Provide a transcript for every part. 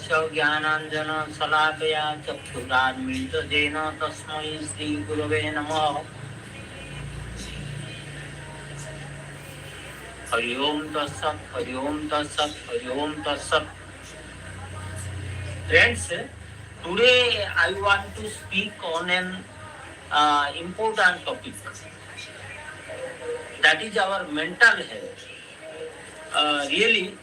ज्ञानाञ्जन शलाकया चक्षुरान्मिलितजेन तस्मै श्रीगुरवे नमः। हरि ओम तत्सत्, हरि ओम तत्सत्, हरि ओम तत्सत्। Friends, today I want to speak on an important topic. That is our mental health. Really,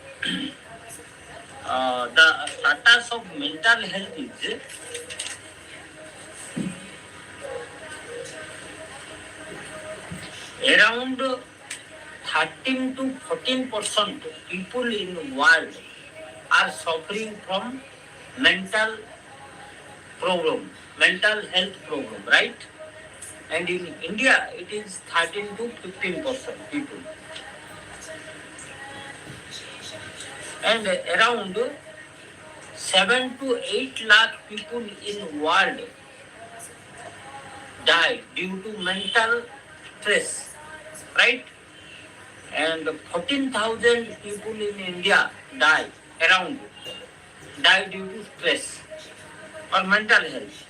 the status of mental health is around 13 to 14% people in the world are suffering from mental health problem, right? And in India, it is 13 to 15% people. And around 7 to 8 lakh people in the world die due to mental stress, right? And 14,000 people in India die due to stress or mental health.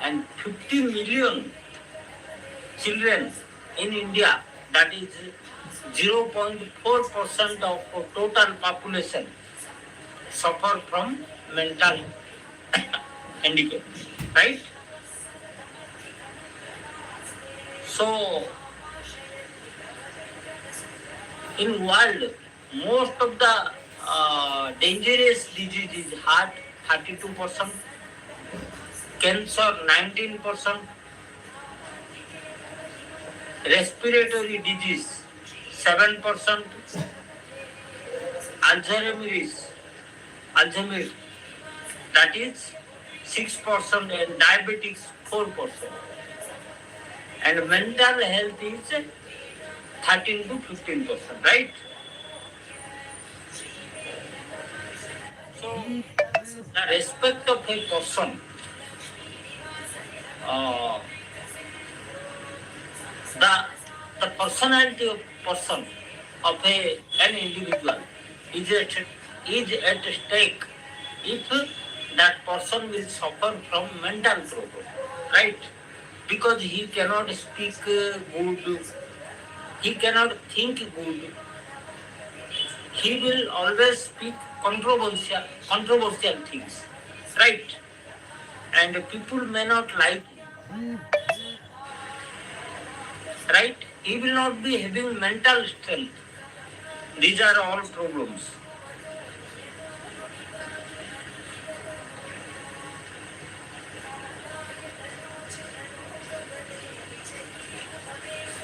And 50 million children in India, that is 0.4% of total population, suffer from mental handicap, right? So, in world, most of the dangerous disease is heart, 32%, cancer, 19%, respiratory disease, 7%, Alzheimer's, that is 6%, and diabetics, 4%. And mental health is 13 to 15%, right? So, the respect of a person, the personality of person of an individual is at stake if that person will suffer from mental problem, right? Because he cannot speak good, he cannot think good, he will always speak controversial things, right? And people may not like him, right? He will not be having mental strength. These are all problems.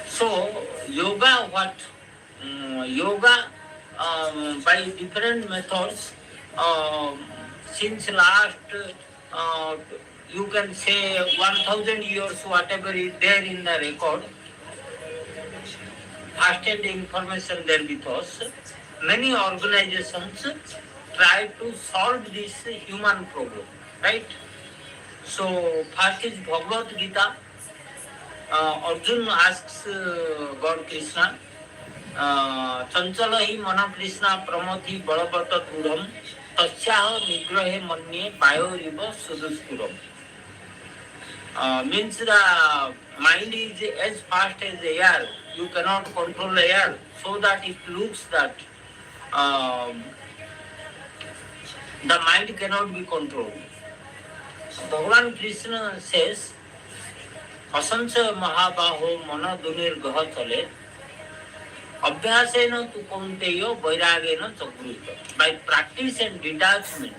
So, yoga what? Yoga by different methods since last you can say 1000 years, whatever is there in the record, first-hand information there with us, many organizations try to solve this human problem, right? So, first is Bhagavad Gita. Arjun asks God Krishna, Chanchala hi mana Krishna pramati balabata duram, tasyaha nigrahe manye bayoriva suduskuram. Means the mind is as fast as air. You cannot control air, so that it looks that the mind cannot be controlled. Bhagavan Krishna says, Asansa Mahabaho Mana Dunir Gaha Chale, Abhyasena tu Konteyo Vairagena Chakruta. By practice and detachment,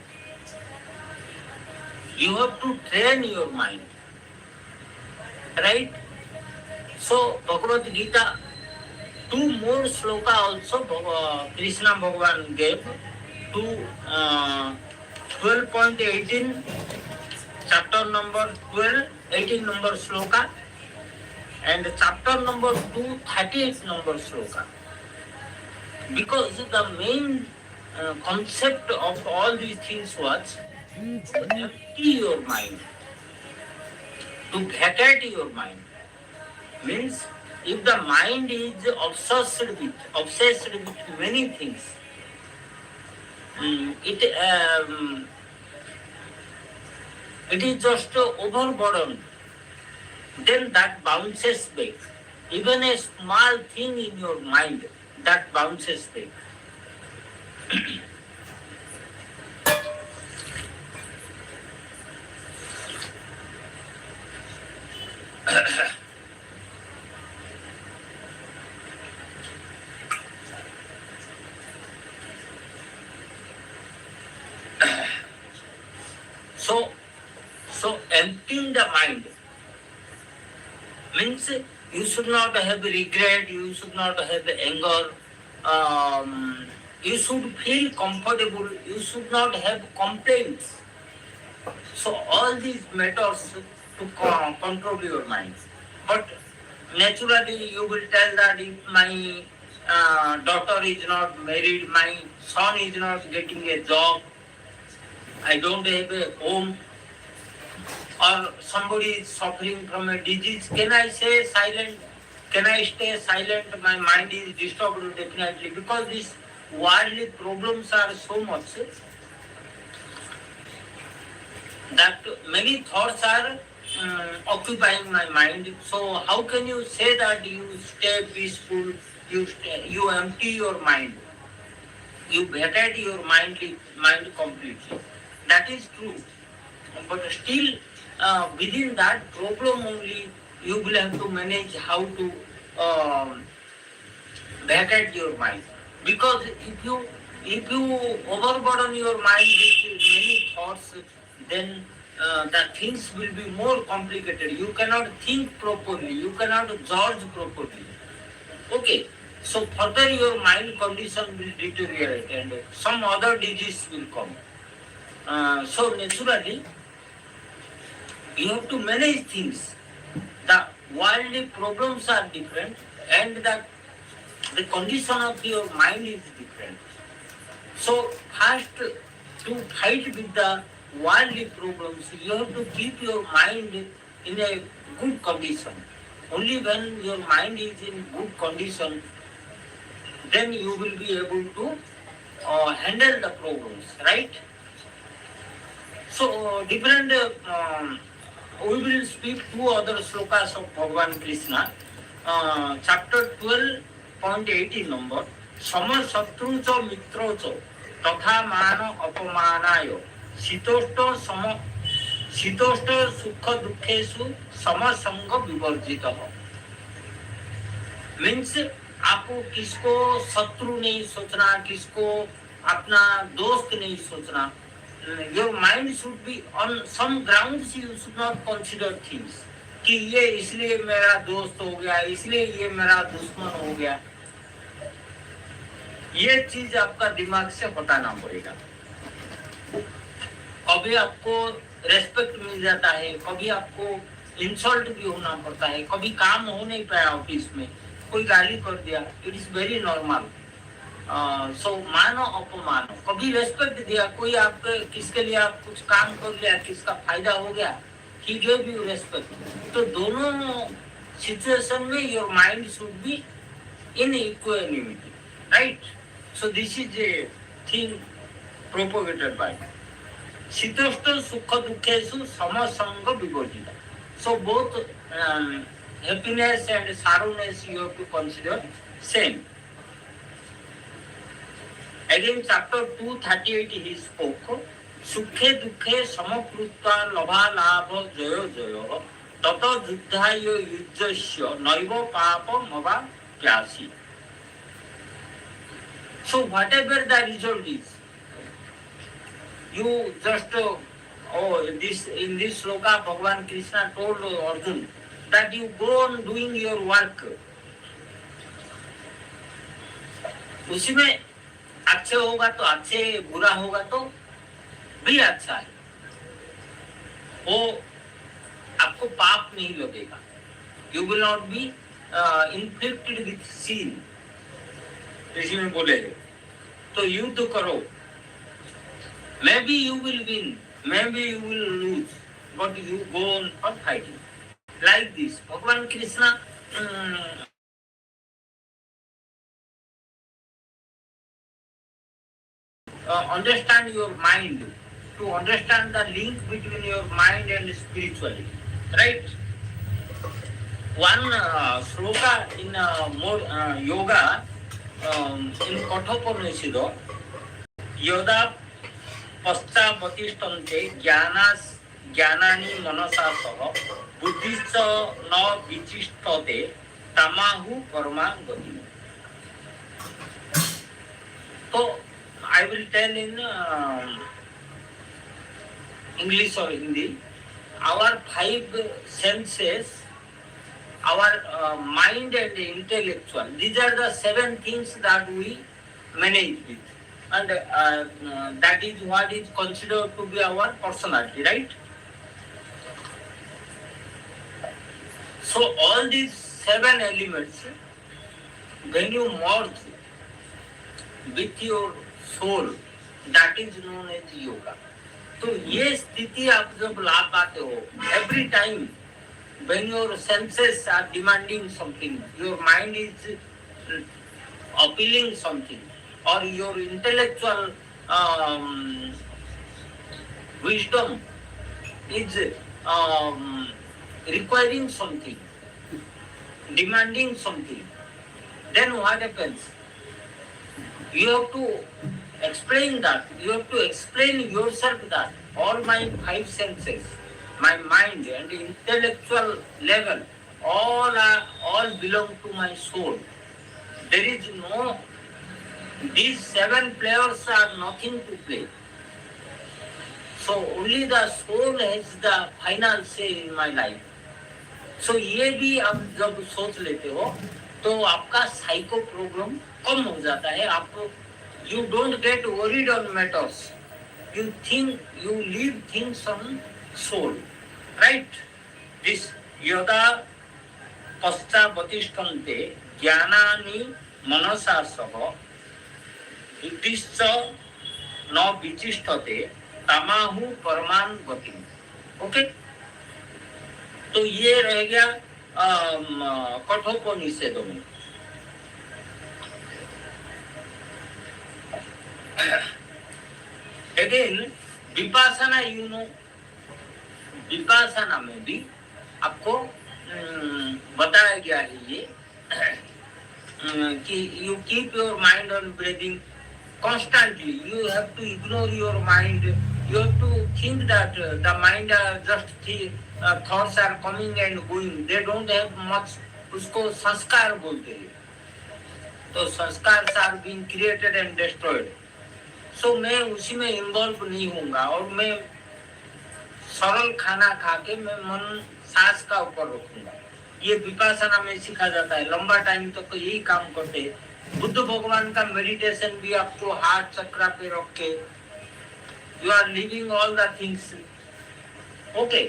you have to train your mind. Right? So, Bhagavad Gita, 2 more sloka also Krishna Bhagavan gave to 12.18, chapter number 12, 18 number sloka, and chapter number 2, 38 number sloka. Because the main concept of all these things was to empty your mind, to vacate your mind. Means if the mind is obsessed with many things, it is just overburdened, then that bounces back. Even a small thing in your mind, that bounces back. So, so emptying the mind means you should not have regret, you should not have anger, you should feel comfortable, you should not have complaints. So all these matters to control your mind. But naturally you will tell that if my daughter is not married, my son is not getting a job, I don't have a home, or somebody is suffering from a disease, can I say silent? Can I stay silent? My mind is disturbed definitely, because these worldly problems are so much that many thoughts are occupying my mind. So how can you say that you stay peaceful, you empty your mind, you vacate your mind completely? That is true. But still, within that problem only, you will have to manage how to vacate your mind. Because if you overburden your mind with many thoughts, then the things will be more complicated. You cannot think properly, you cannot judge properly. Okay, so further your mind condition will deteriorate and some other disease will come. So naturally, you have to manage things. The worldly problems are different, and the condition of your mind is different. So first, to fight with the worldly problems, you have to keep your mind in a good condition. Only when your mind is in good condition, then you will be able to handle the problems, right? So different. We will speak two other slokas of Bhagavan Krishna. Chapter 12.18 number. Sama satru cha mitro cha tatha mana apamanayo shitoshta sama shitoshta sukha dukkhesu sama sanga vivarjitah. Means आपको किसको शत्रु नहीं सोचना, किसको अपना दोस्त नहीं सोचना. Your mind should be on some grounds. You should not consider things कि ये इसलिए मेरा दोस्त हो गया, इसलिए ये मेरा दुश्मन हो गया. ये चीज आपका दिमाग से हटाना पड़ेगा. कभी आपको रेस्पेक्ट मिल जाता है, कभी आपको इंसल्ट भी होना पड़ता है, कभी काम हो नहीं पाया ऑफिस में, कोई गाली कर दिया. It is very normal. So मानो अपमानो, कभी रेस्पेक्ट दिया, कोई आपके किसके लिए आप कुछ काम कर लिया, किसका फायदा हो गया, ही गेव यू रेस्पेक्ट. तो दोनों सिचुएशन में your mind should be in equality, right? So this is a thing propagated by शीतोष्ण सुख दुखेशु समसंग विवर्जिता. So both happiness and sorrowness you have to consider same. Again, chapter 238 he spoke, Sukhe dukhe samakrutva labha labha jayo jayo tata juddhayo yujjasya naiva papa mava pyasi. So whatever the result is, you just in this sloka Bhagavan Krishna told Arjuna that you go on doing your work. उसी में अच्छे होगा तो अच्छे, बुरा होगा तो भी अच्छा है. वो आपको पाप नहीं लगेगा. You will not be inflicted with sin. इसी में बोले तो युद्ध करो. Maybe you will win, maybe you will lose, but you go on fighting. Like this, Bhagavan Krishna understand your mind to understand the link between your mind and spirituality, right? One sloka in more yoga in Kathopanishad, yoda पश्चापतिष्ठन्ते ज्ञानानि मनसा सह बुद्धिश्च न विचिष्टते तमाहु परमा गति. So I will tell in English or Hindi. Our five senses, our mind and intellectual, these are the seven things that we manage with. And that is what is considered to be our personality, right? So all these seven elements, when you merge with your soul, that is known as yoga. तो ये स्थिति आप जब ला पाते हो, every time when your senses are demanding something, your mind is appealing something, or your intellectual wisdom is requiring something, demanding something, then what happens? You have to explain that. You have to explain yourself that all my five senses, my mind and intellectual level, all belong to my soul. There is no. These seven players are nothing to play. So only the soul has the final say in my life. So ये भी आप जब सोच लेते हो तो आपका psycho problem कम हो जाता है. आप you don't get worried on matters. You think, you leave things on soul, right? This yoga पश्चापतिष्ठन्ते ज्ञानानि मनसा सह बुद्धिश्च न विचिष्टते तमाहु परमान गति. ओके, तो ये रह गया कठोपनिषदों में. Again Vipassana, you know, Vipassana में भी आपको बताया गया है ये कि you keep your mind on breathing constantly. You have to ignore your mind. You have to think that the mind are just thoughts are coming and going. They don't have much. उसको संस्कार बोलते हैं. तो संस्कार are being created and destroyed. So मैं उसी में involve नहीं होऊंगा और मैं सरल खाना खा के मैं मन सांस का ऊपर रखूंगा. ये विपासना में सिखा जाता है. लंबा टाइम तक तो यही काम करते हैं. बुद्ध भगवान का मेडिटेशन भी आपको हार्ट चक्रा पे रख के you are living all the things. Okay,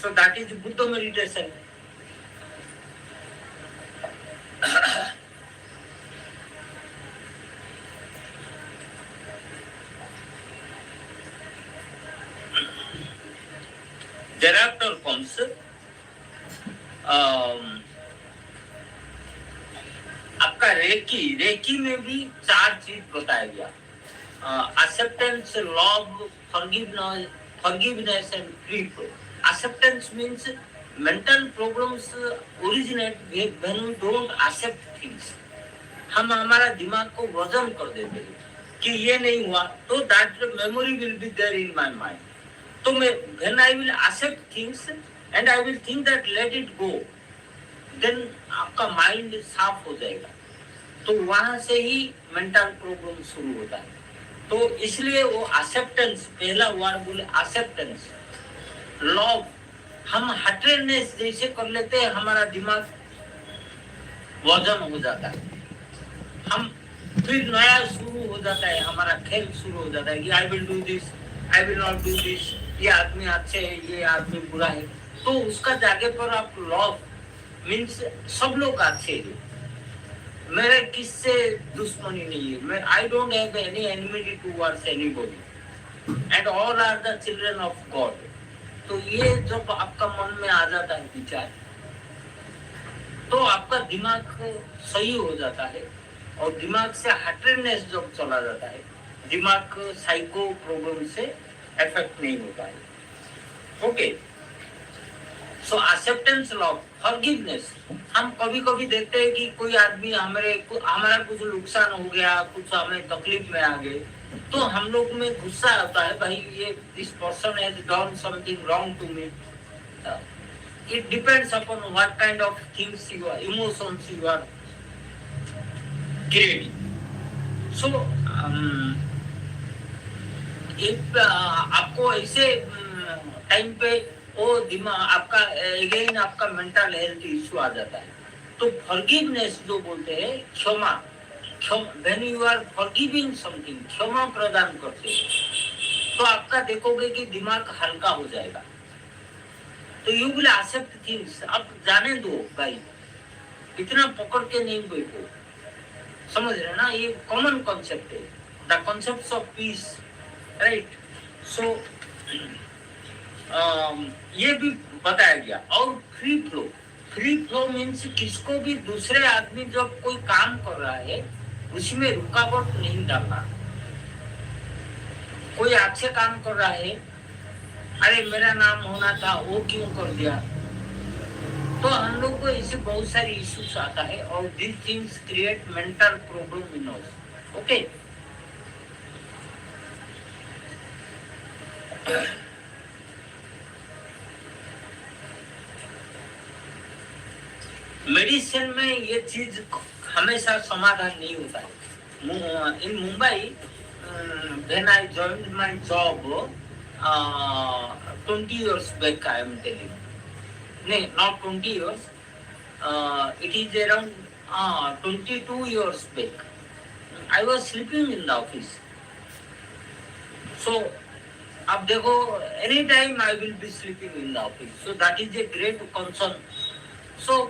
so that is Buddha meditation. Thereafter comes आपका रेकी में भी चार चीज बताया गया. Acceptance, love, forgiveness and grief. Acceptance means mental problems originate when we don't accept things. हम हमारा दिमाग को वजन कर देते हैं कि ये नहीं हुआ तो that memory will be there in my mind. तो मैं when I will accept things and I will think that let it go, then आपका माइंड साफ हो जाएगा. तो वहां से ही मेंटल प्रॉब्लम शुरू होता है. तो इसलिए वो एक्सेप्टेंस, पहला वर्ड बोले एक्सेप्टेंस. लव, हम हटनेस जैसे कर लेते हैं, हमारा दिमाग वजन हो जाता है. हम फिर नया शुरू हो जाता है, हमारा खेल शुरू हो जाता है कि I will do this, I will not do this. ये आदमी अच्छे है, ये आदमी बुरा है. तो उसका जाके पर आप लव मीन्स सब लोग अच्छे हैं, मेरे किससे दुश्मनी नहीं है, मैं I don't have any enmity towards anybody and all are the children of God. तो ये जब आपका मन में आ जाता है विचार, तो आपका दिमाग सही हो जाता है और दिमाग से हटनेस जब चला जाता है, दिमाग साइको प्रॉब्लम से इफेक्ट नहीं होता है. ओके, सो एक्सेप्टेंस लव, फॉरगिवनेस. हम कभी कभी देखते हैं कि कोई आदमी हमारा कुछ नुकसान हो गया, कुछ हमें तकलीफ में आ गए, तो हम लोग में गुस्सा आता है, भाई ये this person has done something wrong to me. It depends upon what kind of things you are, emotions you are creating. So, if आपको ऐसे टाइम पे वो दिमाग आपका अगेन आपका मेंटल हेल्थ इश्यू आ जाता है, तो फॉरगिवनेस जो बोलते हैं, क्षमा, when you are forgiving something, क्षमा प्रदान करते हैं, तो आपका देखोगे कि दिमाग हल्का हो जाएगा. तो यू विल एक्सेप्ट थिंग्स. अब जाने दो भाई, इतना पकड़ के नहीं बैठो. समझ रहे ना, ये कॉमन कॉन्सेप्ट है, the concept of peace, right. So ये भी बताया गया. और free flow, free flow means किसको भी दूसरे आदमी जब कोई काम कर रहा है उसमें रुकावट नहीं डालना. कोई अच्छे काम कर रहा है, अरे मेरा नाम होना था, वो क्यों कर दिया, तो हम लोग को इससे बहुत सारी इश्यूज आता है, और this things create mental problem in us. Okay, medicine में ये चीज हमेशा समाधान नहीं होता है. इन Mumbai, when I joined my job 20 years back, I am telling. No, not 20 years. It is around 22 years back. I was sleeping in the office. So, अब देखो, any time I will be sleeping in the office. So that is a great concern. So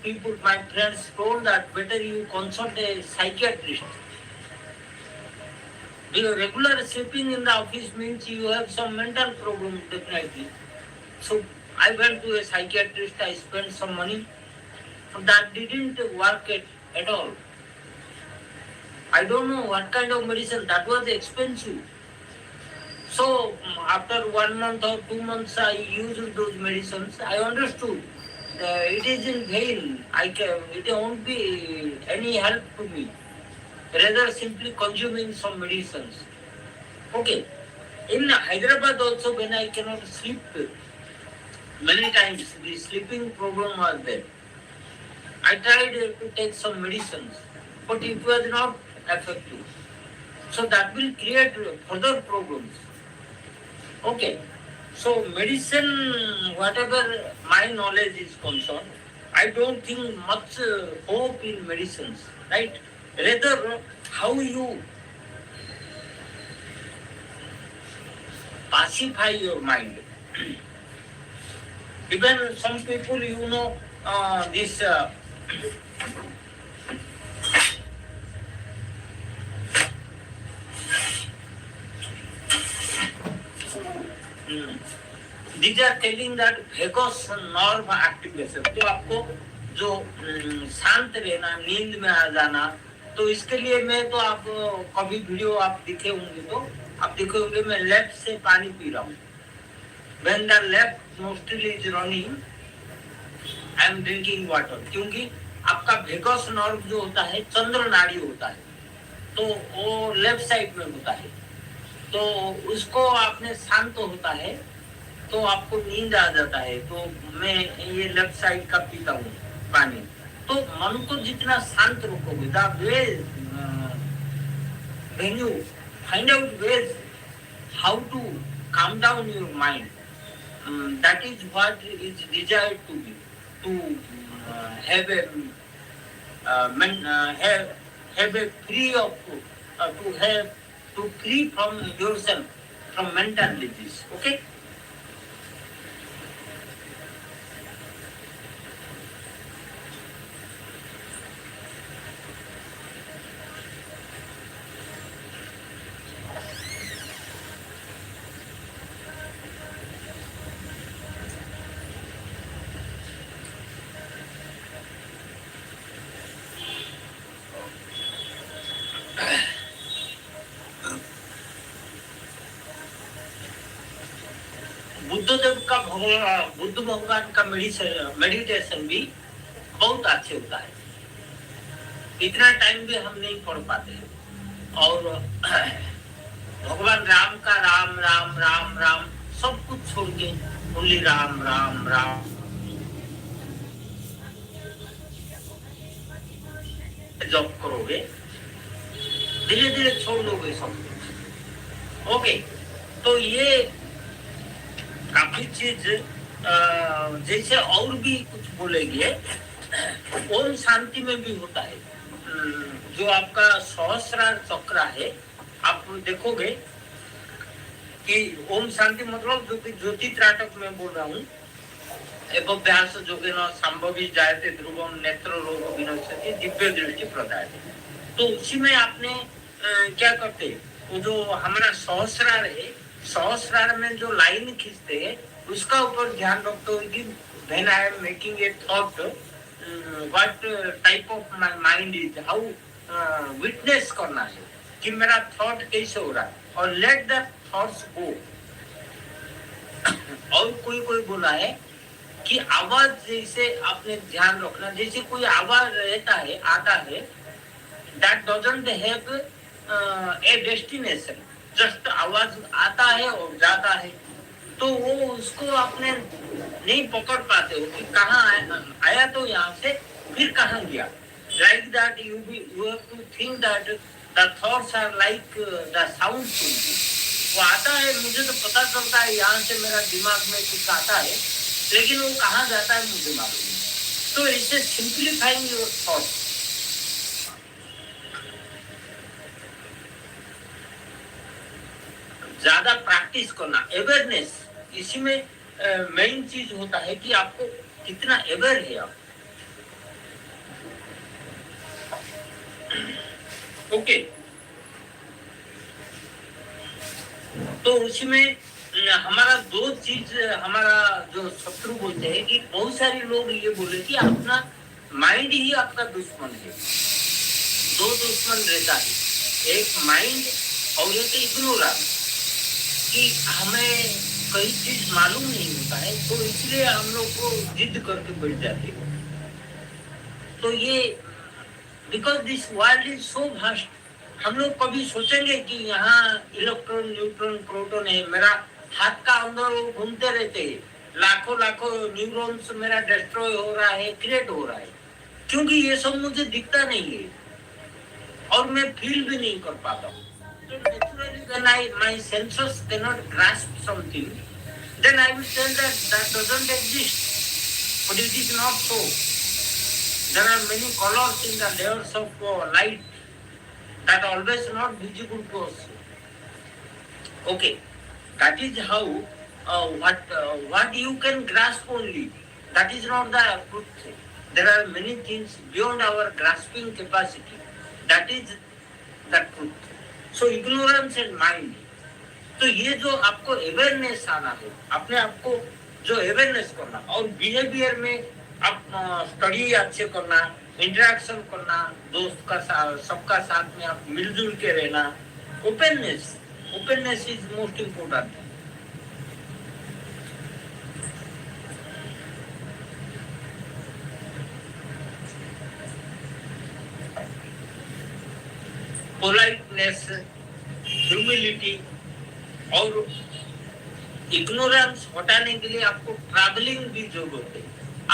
people, my friends told that better you consult a psychiatrist. Because regular sleeping in the office means you have some mental problem definitely. So I went to a psychiatrist, I spent some money. That didn't work at all. I don't know what kind of medicine, that was expensive. So after 1 month or 2 months I used those medicines, I understood. It is in vain. It won't be any help to me. Rather simply consuming some medicines. Okay. In Hyderabad also, when I cannot sleep, many times the sleeping problem was there. I tried to take some medicines, but it was not effective. So that will create further problems. Okay. So medicine, whatever my knowledge is concerned, I don't think much hope in medicines, right? Rather, how you pacify your mind. Even some people, this these are telling that vagus nerve activation. तो आपको जो शांत रहना, नींद में आ जाना, तो इसके लिए मैं तो आप कभी वीडियो आप दिखे होंगे तो आप देखे होंगे मैं लेफ्ट से पानी पी रहा हूँ. When the left nostril is running, I am drinking water. क्योंकि आपका vagus nerve जो होता है चंद्र नाड़ी होता है, तो वो लेफ्ट साइड में होता है, तो उसको आपने शांत होता है तो आपको नींद आ जाता है. तो मैं ये लेफ्ट साइड का पीता हूँ पानी. तो मन को जितना शांत रखोगे, the ways when you find out ways how to calm down your mind, that is what is desired to be, to have a free of to free from yourself from mental disease. Okay. Buddhadev का बुद्ध भगवान का meditation भी बहुत अच्छे होता है। इतना time भी हम नहीं पढ़ पाते हैं। और भगवान राम का राम राम राम राम सब कुछ छोड़ के ओनली राम राम राम जॉब करोगे, धीरे धीरे छोड़ दोगे सब कुछ। ओके, तो ये काफी चीज जैसे और भी कुछ बोलेंगे। ओम शांति में भी होता है। जो आपका सहस्रार चक्र है, आप देखोगे कि ओम शांति मतलब ज्योति त्राटक में बोल रहा हूँ, एवभ्यास जोगेन संभवी जायते ध्रुवम नेत्र रोग विनश्यति दिव्य दृष्टि प्रदायते। तो उसी में आपने क्या करते, वो जो हमारा सहस्रार है, सहस्रार में जो लाइन खींचते हैं उसका ऊपर ध्यान रखते हो कि when I am making a thought what type of my mind is, how witness करना है कि मेरा थॉट कैसे हो रहा है, और लेट द थॉट्स गो। और कोई कोई बोला है कि आवाज जैसे आपने ध्यान रखना, जैसे कोई आवाज रहता है आता है, that doesn't have a destination, just आवाज आता है और जाता है, तो वो उसको आपने नहीं पकड़ पाते हो कि कहाँ आया तो यहाँ से फिर कहाँ गया। Like that you have to think that the thoughts are like the sound. वो आता है, मुझे तो पता चलता है यहाँ से मेरा दिमाग में कुछ आता है, लेकिन वो कहाँ जाता है मुझे मालूम नहीं। तो इसे सिंप्लीफाइंग योर थॉट, ज्यादा प्रैक्टिस करना, अवेयरनेस, इसी में मेन चीज होता है कि आपको कितना अवेयर है आप। ओके, तो उसी में हमारा दो चीज, हमारा जो शत्रु बोलते हैं कि बहुत सारे लोग ये बोले कि अपना माइंड ही आपका दुश्मन है। दो दुश्मन रहता है, एक माइंड और एक इग्नोरेंस, कि हमें कई चीज मालूम नहीं होता है, तो इसलिए हम लोग को जिद करके बैठ जाते हैं। तो ये because this world is so vast, हम लोग कभी सोचेंगे कि यहाँ इलेक्ट्रॉन न्यूट्रॉन प्रोटॉन है, मेरा हाथ का अंदर वो घूमते रहते हैं, लाखों लाखों न्यूरॉन्स मेरा डिस्ट्रॉय हो रहा है, क्रिएट हो रहा है, क्योंकि ये सब मुझे दिखता नहीं है और मैं फील भी नहीं कर पाता हूँ। Naturally, when my senses cannot grasp something, then I will tell that doesn't exist. But it is not so. There are many colors in the layers of light that are always not visible to us. Okay, that is how what you can grasp only. That is not the truth. There are many things beyond our grasping capacity. That is the truth. So ignorance and mind. तो ये जो आपको awareness आना है, अपने आप को जो अवेयरनेस करना, और बिहेवियर में आप स्टडी अच्छे करना, इंटरेक्शन करना, दोस्त का साथ, सबका साथ में आप मिलजुल के रहना, openness, openness is most important. Politeness, humility और इग्नोरेंस हटाने के लिए आपको ट्रैवलिंग भी जरूरत है।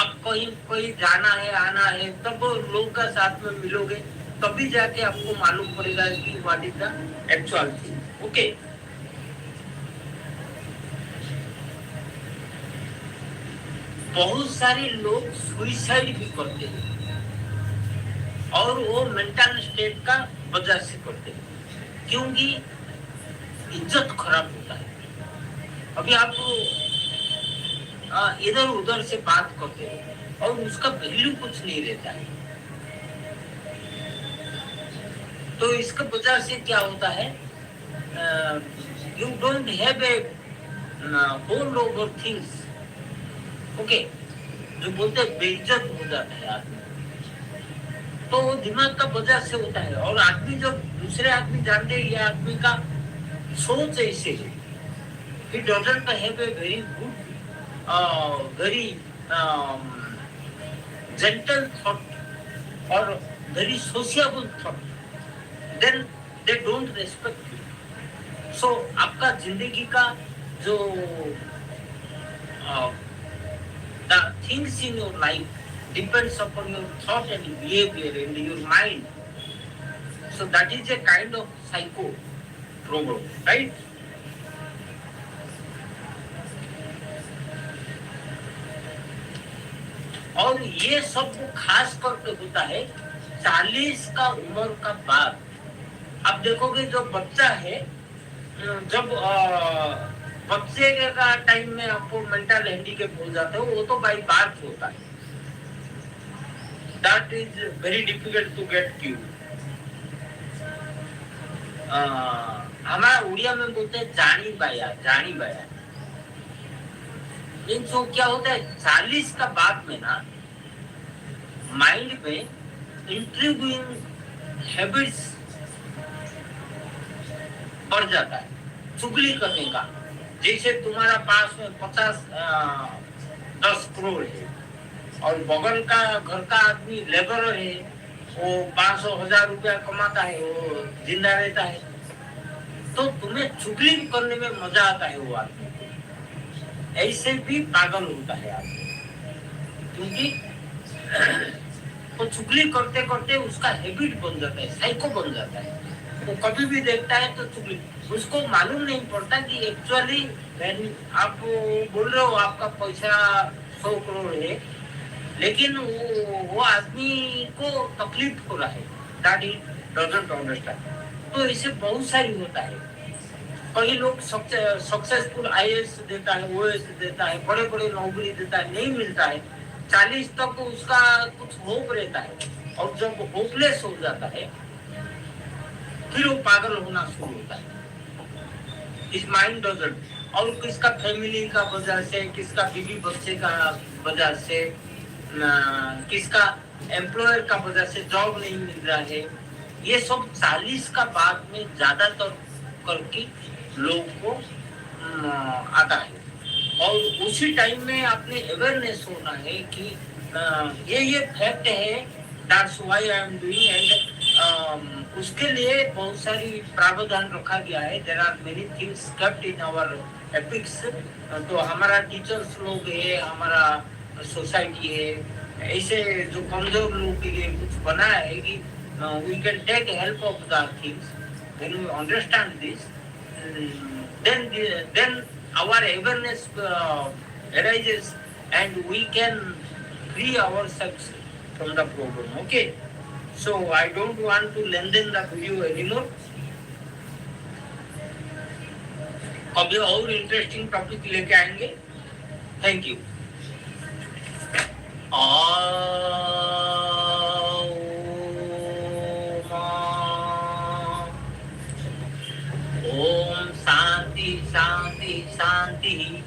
आप कहीं कहीं जाना है, आना है, तब लोग का साथ में मिलोगे, तभी जाके आपको मालूम पड़ेगा कि what is the actual thing. Okay, बहुत सारे लोग सुइसाइड भी करते हैं और वो मेंटल स्टेट का वजह से करते हैं, क्योंकि इज्जत खराब होता है। अभी आप इधर उधर से बात करते हो और उसका वैल्यू कुछ नहीं रहता है, तो इसका वजह से क्या होता है, you don't have a hold over things. Okay, जो बोलते हैं बेइज्जत हो जाता है आदमी, तो वो दिमाग का वजह से होता है। और आदमी जब दूसरे आदमी जानते हैं ये आदमी का सोच ऐसे है, He doesn't have a very good, very gentle thought or very sociable thought, then they don't respect you. So आपका जिंदगी का जो the things in your life depends upon your thought and behavior and your mind. So that is a kind of psycho problem, right? और ये सब खास करके होता है 40 का उम्र का बाद। अब देखोगे जो बच्चा है, जब बच्चे का टाइम में आपको मेंटल हैंडीकैप हो जाता है, वो तो बाई बर्थ होता है। That is very difficult to get queue. हमारा उड़िया में बोलते हैं जानी बाया, जानी बाया। इन जो क्या होता है 40 का बाद में ना माइंड में इंट्रीग्यूइंग हैबिट्स बढ़ जाता है, चुगली करने का। जैसे तुम्हारा पास में 10 करोड़ है और बगल का घर का आदमी लेबर है, वो 500,000 रुपया कमाता है, वो जिंदा रहता है, तो तुम्हें चुगली करने में मजा आता है वो आदमी। ऐसे भी पागल होता है आदमी, क्योंकि वो चुगली करते करते उसका हैबिट बन जाता है, साइको बन जाता है। वो कभी भी देखता है तो चुगली, उसको मालूम नहीं पड़ता कि एक्चुअली आप बोल रहे हो आपका पैसा 100 करोड़ है, लेकिन वो आदमी को तकलीफ हो रहा है। That he doesn't understand. तो इसे बहुत सारी होता है। कई लोग सक्सेसफुल आईएएस देता है, ओएस देता है, बड़े बड़े नौकरी देता है, नहीं मिलता है। 40 तक उसका कुछ होप रहता है, और जब होपलेस हो जाता है फिर वो पागल होना शुरू होता है। इस माइंड डजंट। और किसका फैमिली का वजह से, किसका बीवी बच्चे का वजह से, किसका एम्प्लॉयर का वजह से जॉब नहीं मिल रहा है, ये सब 40 का बाद में ज्यादातर करके लोग को आता है। और उसी टाइम में आपने अवेयरनेस होना है कि ये फैक्ट है, that's why I am doing, and उसके लिए बहुत सारी प्रावधान रखा गया है। There are many things kept in our epics. तो हमारा टीचर्स लोग है, हमारा सोसाइटी है, ऐसे जो कमजोर लोगों के लिए कुछ बना है कि we can take help of the things. When we understand this, then our awareness arises and we can free ourselves from the problem. Okay, so I don't want to lengthen the video anymore. कभी और interesting topic लेके आएंगे। Thank you. ओम शांति शांति शांति।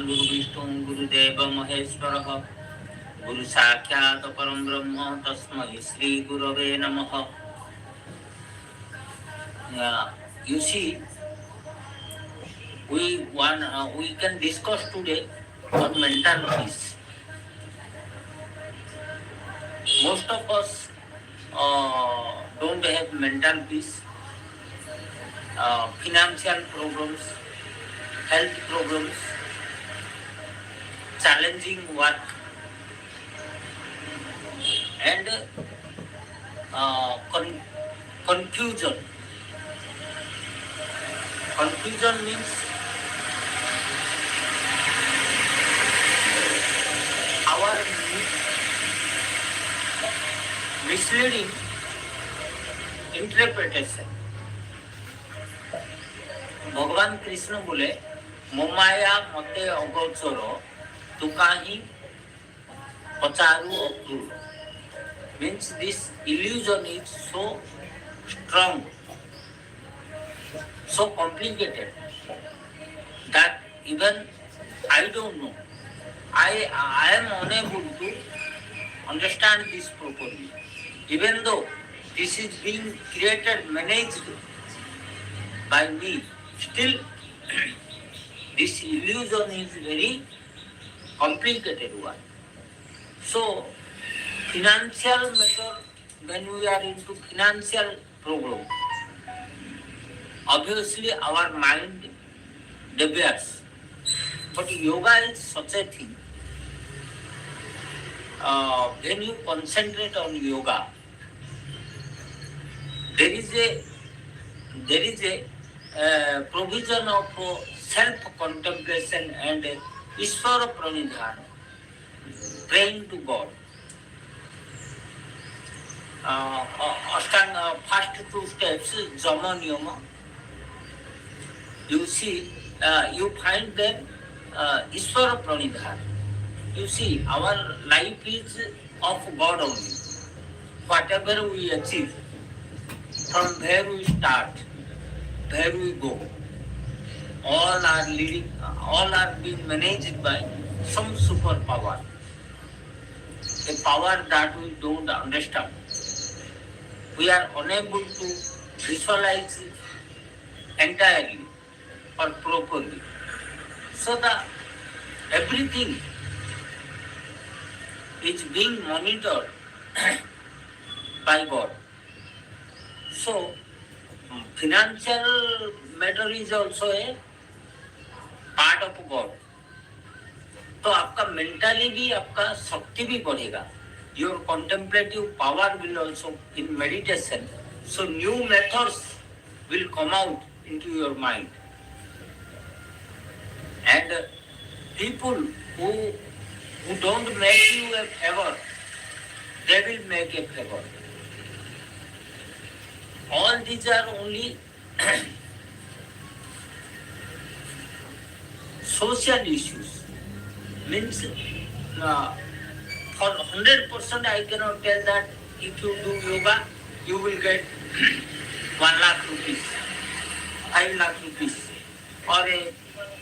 गुरु विष्णु गुरुदेव महेश्वरः, गुरु साक्षात् परम ब्रह्म तस्मै श्री गुरवे नमः। You see, we can discuss today on mental peace. Most of us don't have mental peace, financial problems, health problems, challenging work, and confusion. Confusion means our misleading interpretation. भगवान कृष्ण बोले मोमाया मते अगोचर तुकाही पचारू Akrur. Means this illusion is so strong, so complicated that even I don't know. I am unable to understand this properly. Even though this is being created, managed by me, still this illusion is very complicated one. So financial matter, when we are into financial problem, obviously our mind deviates. But yoga is such a thing. When you concentrate on yoga, there is a provision of self-contemplation and Ishvara pranidhana, praying to God. First two steps, Jama Niyama. You see, you find that Ishvara pranidhana. You see, our life is of God only. Whatever we achieve, from where we start, where we go, all are being managed by some superpower, a power that we don't understand. We are unable to visualize it entirely or properly. So everything is being monitored by God. So financial matter is also a part of God. तो आपका mentally भी आपका शक्ति भी बढ़ेगा. Your contemplative power will also in meditation. So new methods will come out into your mind. And people who don't make you a favor, they will make a favor. All these are only social issues. Means for 100% I cannot tell that if you do yoga, you will get 1 lakh rupees, 5 lakh rupees, or a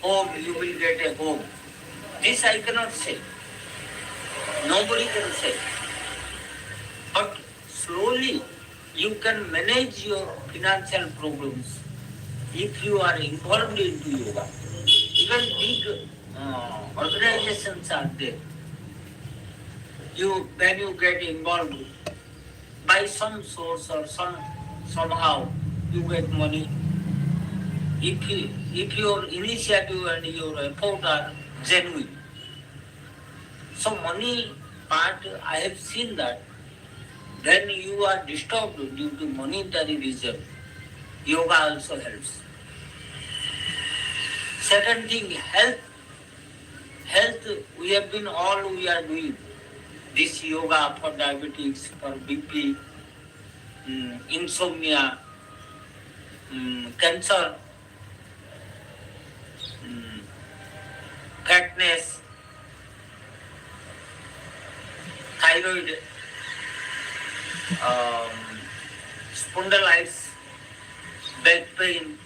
home, you will get a home. This I cannot say. Nobody can say. But slowly you can manage your financial problems if you are involved into yoga. Even big organizations are there. When you get involved by some source or somehow you get money. If your initiative and your effort are genuine. So money part, I have seen that when you are disturbed due to monetary reason, yoga also helps. Second thing, health. Health, we are doing this yoga for diabetics, for BP, insomnia, cancer, fatness, thyroid, spondylitis, back pain,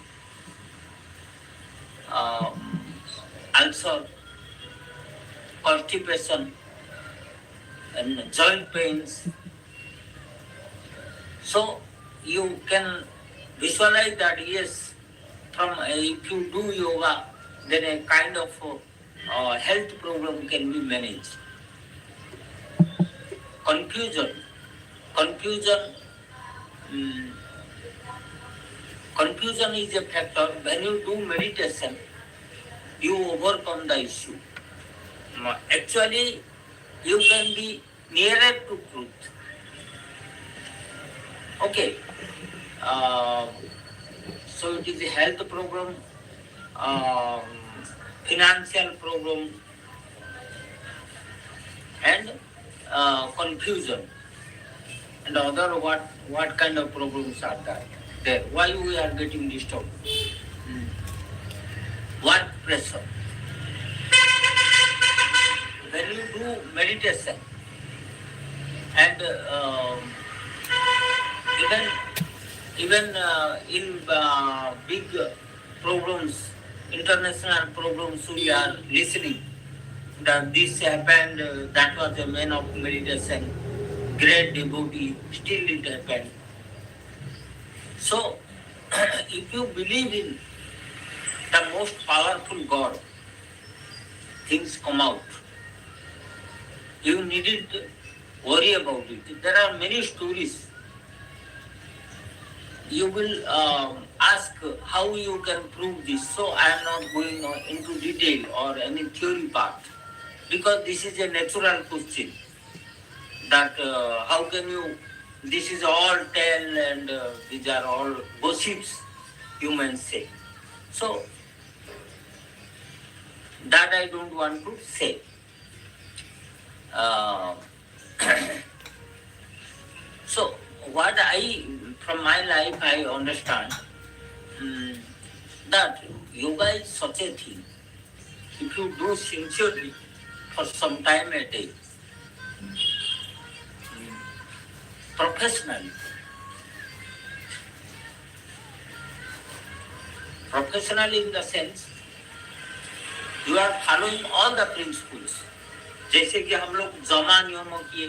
ulcer, constipation, and joint pains. So you can visualize that yes, if you do yoga, then a kind of health problem can be managed. Confusion is a factor. When you do meditation, you overcome the issue. Actually, you can be nearer to truth. Okay. Uh, so it is a health problem, um, financial problem, and confusion. And other what kind of problems are there? Why we are getting disturbed? Work pressure. When you do meditation and even in big problems, international problems, we are listening that this happened, that was a man of meditation, great devotee, still it happened. So, if you believe in the most powerful God, things come out. You needn't worry about it. There are many stories. You will ask how you can prove this. So I am not going into detail or any theory part, because this is a natural question. That how can you? This is all tell and these are all gossips, humans say. So that I don't want to say. So what from my life I understand that yoga is such a thing. If you do sincerely for some time a day, professionally in the sense you are following all the principles. जैसे कि हम लोग जमा नियमों किए,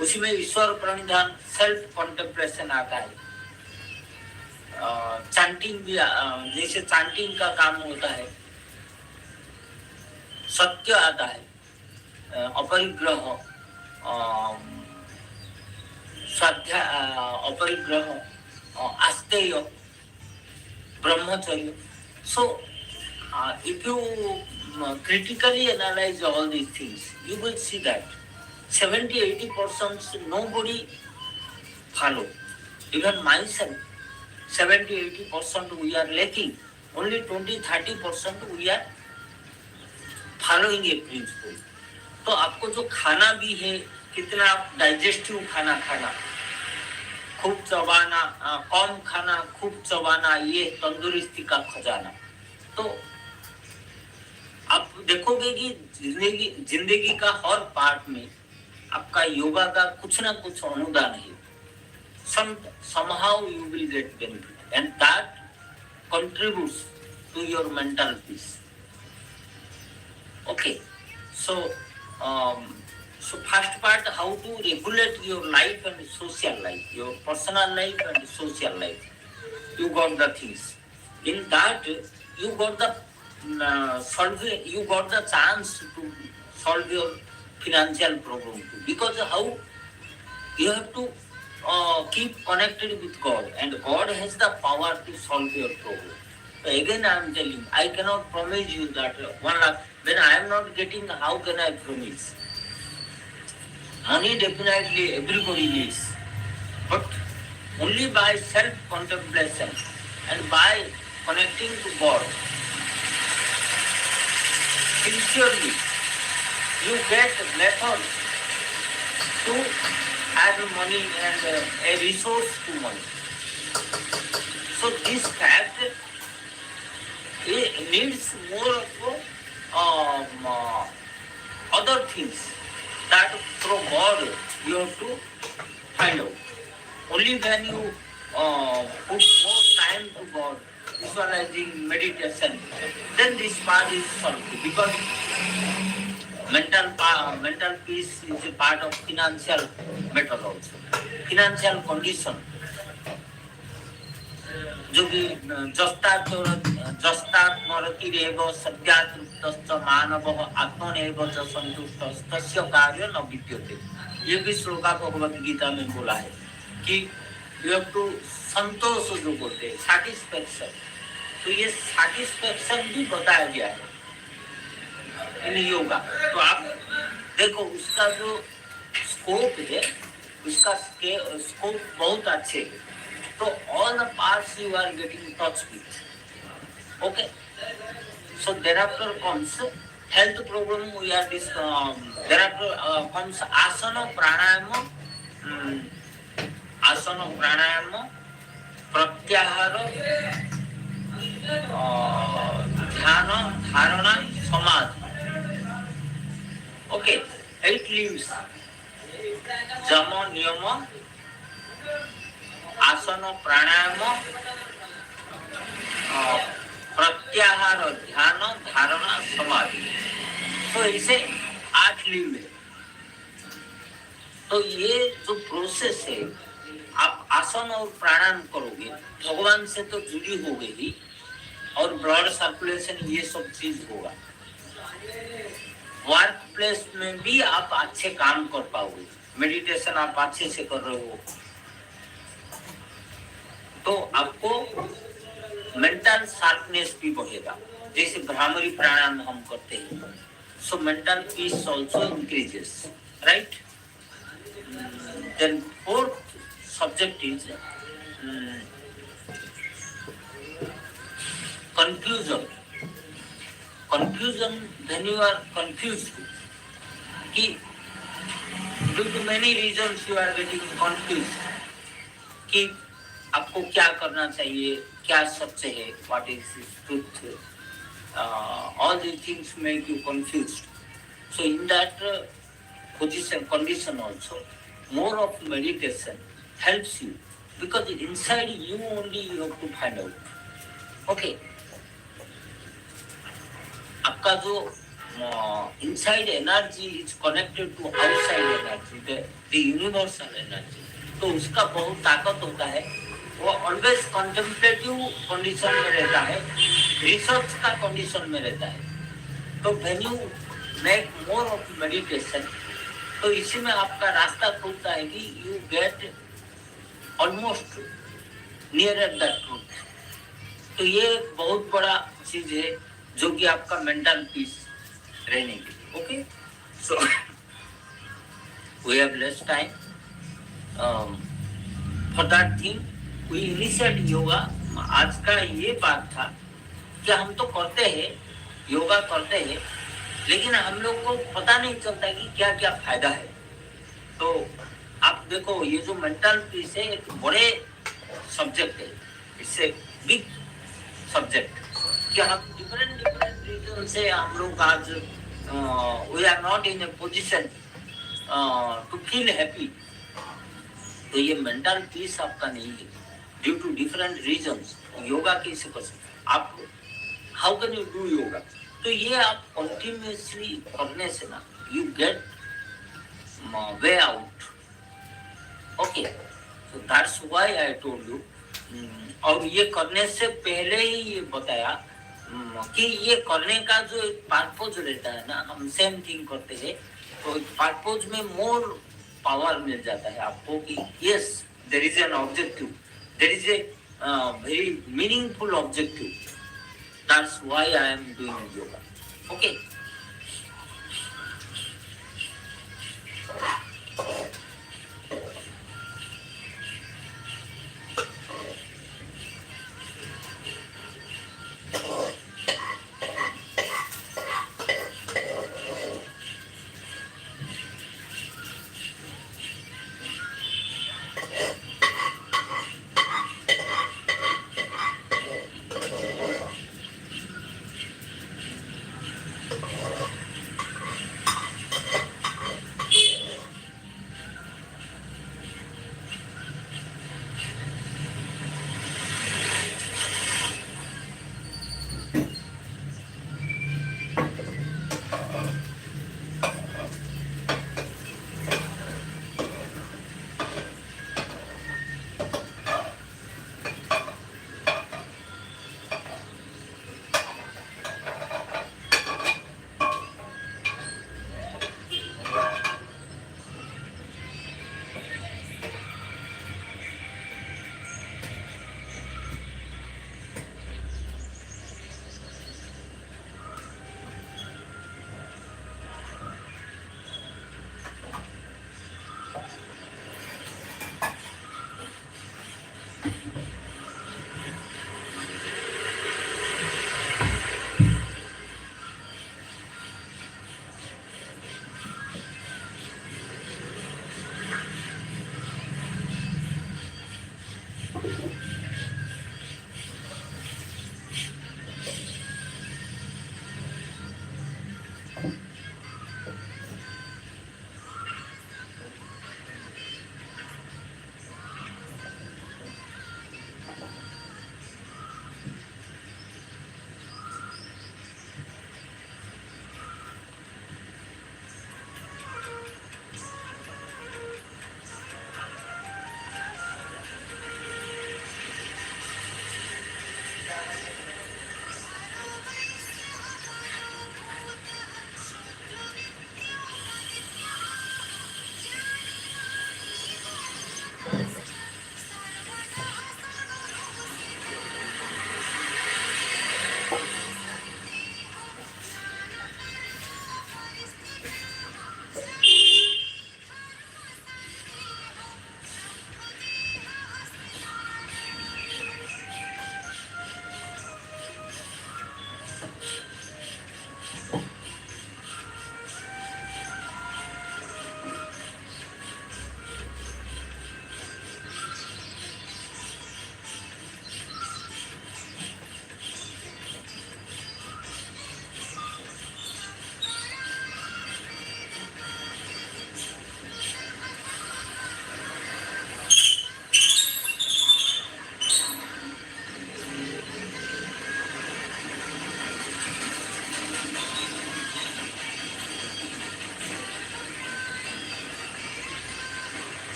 उसमें ईश्वर प्रणिधान, self contemplation आता है. चैंटिंग भी जैसे चैंटिंग का काम होता है, सत्य आता है, अपरिग्रह, स्वाध्याय, अपरिग्रह, आस्तेय, ब्रह्मचर्य. So if you critically analyze all these things, you will see that 70-80% nobody follow. Even myself, 70-80% we are lacking. Only 20-30% we are following a principle. तो आपको जो खाना भी है, कितना आप डाइजेस्टिव खाना खाना, खूब चबाना, कम खाना खूब चबाना, ये तंदुरुस्ती का खजाना. तो आप देखोगे कि जिंदगी का हर पार्ट में आपका योगा का कुछ ना कुछ अनुदान है. Somehow you will get benefit, and that contributes to your mental peace. Okay, so first part, how to regulate your life and social life, your personal life and social life. You got the things. In that, you got the you got the chance to solve your financial problem too. Because how you have to keep connected with God, and God has the power to solve your problem. So again, I am telling, I cannot promise you that 1 lakh. When I am not getting, how can I promise? Money definitely everybody needs, but only by self-contemplation and by connecting to God, sincerely, you get methods to add money and a resource to money. So this fact it needs more of other things that from God you have to find out. Only when you put more time to God, visualizing, meditation, then this part is solved. Because mental peace is a part of financial matter also. Financial condition. जो कि जस्तात्मरतिरेव सद्यातृप्तश्च मानवः आत्मनेव च संतुष्टः तस्य कार्य न विद्यते. ये भी श्लोका भगवत गीता में बोला है कि you have to संतोष जो बोलते हैं, satisfaction, to तो ये सैटिस्फैक्शन भी बताया गया है इन योगा। तो आप देखो उसका जो स्कोप है, उसका स्कोप बहुत अच्छे है। तो all the parts you are getting touch with. Okay, so thereafter comes health problem. We are this thereafter comes asana pranayama, asana pranayama, pratyahara, dhyana, dharana, samadhi. Okay, 8 limbs: jama, niyama, asana pranayama, प्रत्याहार, ध्यान, धारणा, समाधि। तो इसे 8 लिंग है। तो ये जो प्रोसेस है, आप आसन और प्राणायाम करोगे, भगवान से तो जुड़ी हो गई और ब्लड सर्कुलेशन ये सब चीज होगा। वर्क प्लेस में भी आप अच्छे काम कर पाओगे, मेडिटेशन आप अच्छे से कर रहे हो तो आपको मेंटल शार्पनेस भी बढ़ेगा। जैसे भ्रामरी प्राणायाम हम करते हैं, so mental peace also increases, right. Then fourth subject is confusion. Confusion, when you are confused, कि due to many reasons you are getting confused कि आपको क्या करना चाहिए, क्या सच है, what is truth, all these things make you confused. So in that position condition also, more of meditation helps you, because inside you only you have to find out. Okay, आपका जो inside energy is connected to outside energy, the universal energy, तो उसका बहुत ताकत होता है। वो always contemplative condition में रहता है, रिसर्च का कंडीशन में रहता है। तो when you make more of meditation, तो इसी में आपका रास्ता खुलता है कि you get almost near at that truth. तो ये एक बहुत बड़ा चीज है जो कि आपका मेंटल पीस रहने के लिए। Okay, so we have less time for that thing. We initiate yoga. आज का ये बात था कि हम तो करते हैं, योगा करते हैं, लेकिन हम लोग को पता नहीं चलता कि क्या क्या फायदा है। तो आप देखो, ये जो मेंटल पीस है एक बड़े सब्जेक्ट है, इससे बिग सब्जेक्ट, कि हम डिफरेंट रीजन से हम लोग आज we are not in a position to feel happy. तो ये मेंटल पीस आपका नहीं है due to different reasons. Yoga कैसे कर सकते आप, how can you do yoga? तो ये आप कंटिन्यूअसली करने से ना, you get way out. Okay, so that's why I told you. और ये करने से पहले ही ये बताया कि ये करने का जो एक पर्पज रहता है ना, हम सेम थिंग करते हैं तो पर्पज में मोर पावर मिल जाता है आपको कि yes, there is an objective, there is a very meaningful objective. That's why I am doing yoga. Okay.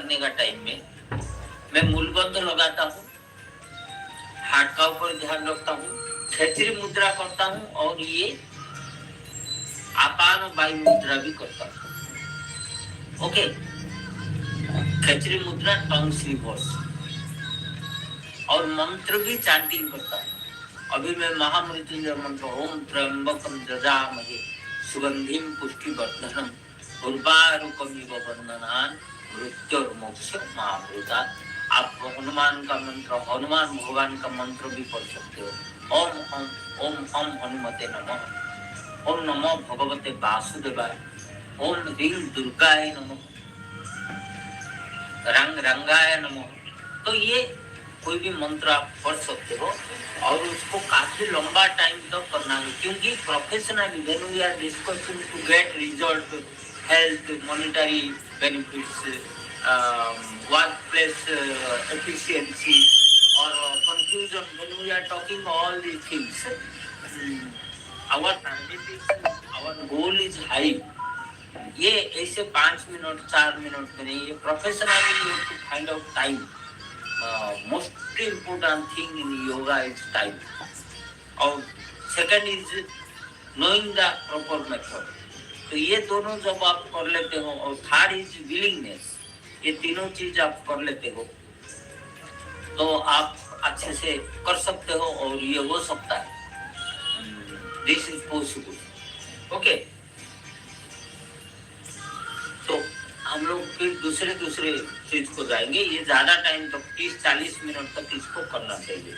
करने का टाइम में मैं मूलबंध लगाता हूँ, हाथ का ऊपर ध्यान रखता हूँ, खेचरी मुद्रा करता हूँ और ये आपान वायु मुद्रा भी करता हूँ। ओके, खेचरी मुद्रा टंग स्लीपर्स और मंत्र भी चैंटिंग करता हूँ। अभी मैं महामृत्युंजय मंत्र ओम त्र्यंबकम जजामहे सुगंधिम पुष्टिवर्धनम उर्वारुकमिव बंधनान् मृत्युर्मोक्षमामृतात्। आप हनुमान का मंत्र, हनुमान भगवान का मंत्र भी पढ़ सकते हो। ओम हम हनुमते नमः, ओम नमो भगवते वासुदेवाय, ओम ह्रीं दुर्गाय नमः, रंग रंगाय नमः। तो ये कोई भी मंत्र आप पढ़ सकते हो और उसको काफी लंबा टाइम तक करना है, क्योंकि professionally when we are discussing to get result, health, monetary benefits, work place efficiency और confusion, when we are talking all these things, our target is, our goal is high. ये ऐसे 5 मिनट 4 मिनट में नहीं, ये professionally you to find out time. Most important thing in yoga is time, और second is knowing the proper method. तो ये दोनों जब आप कर लेते हो, और थर्ड इज विलिंगनेस, ये तीनों चीज आप कर लेते हो तो आप अच्छे से कर सकते हो और ये हो सकता है। This is possible. ओके, तो हम लोग फिर दूसरे चीज को जाएंगे। ये ज्यादा टाइम तक 30-40 मिनट तक इसको करना चाहिए।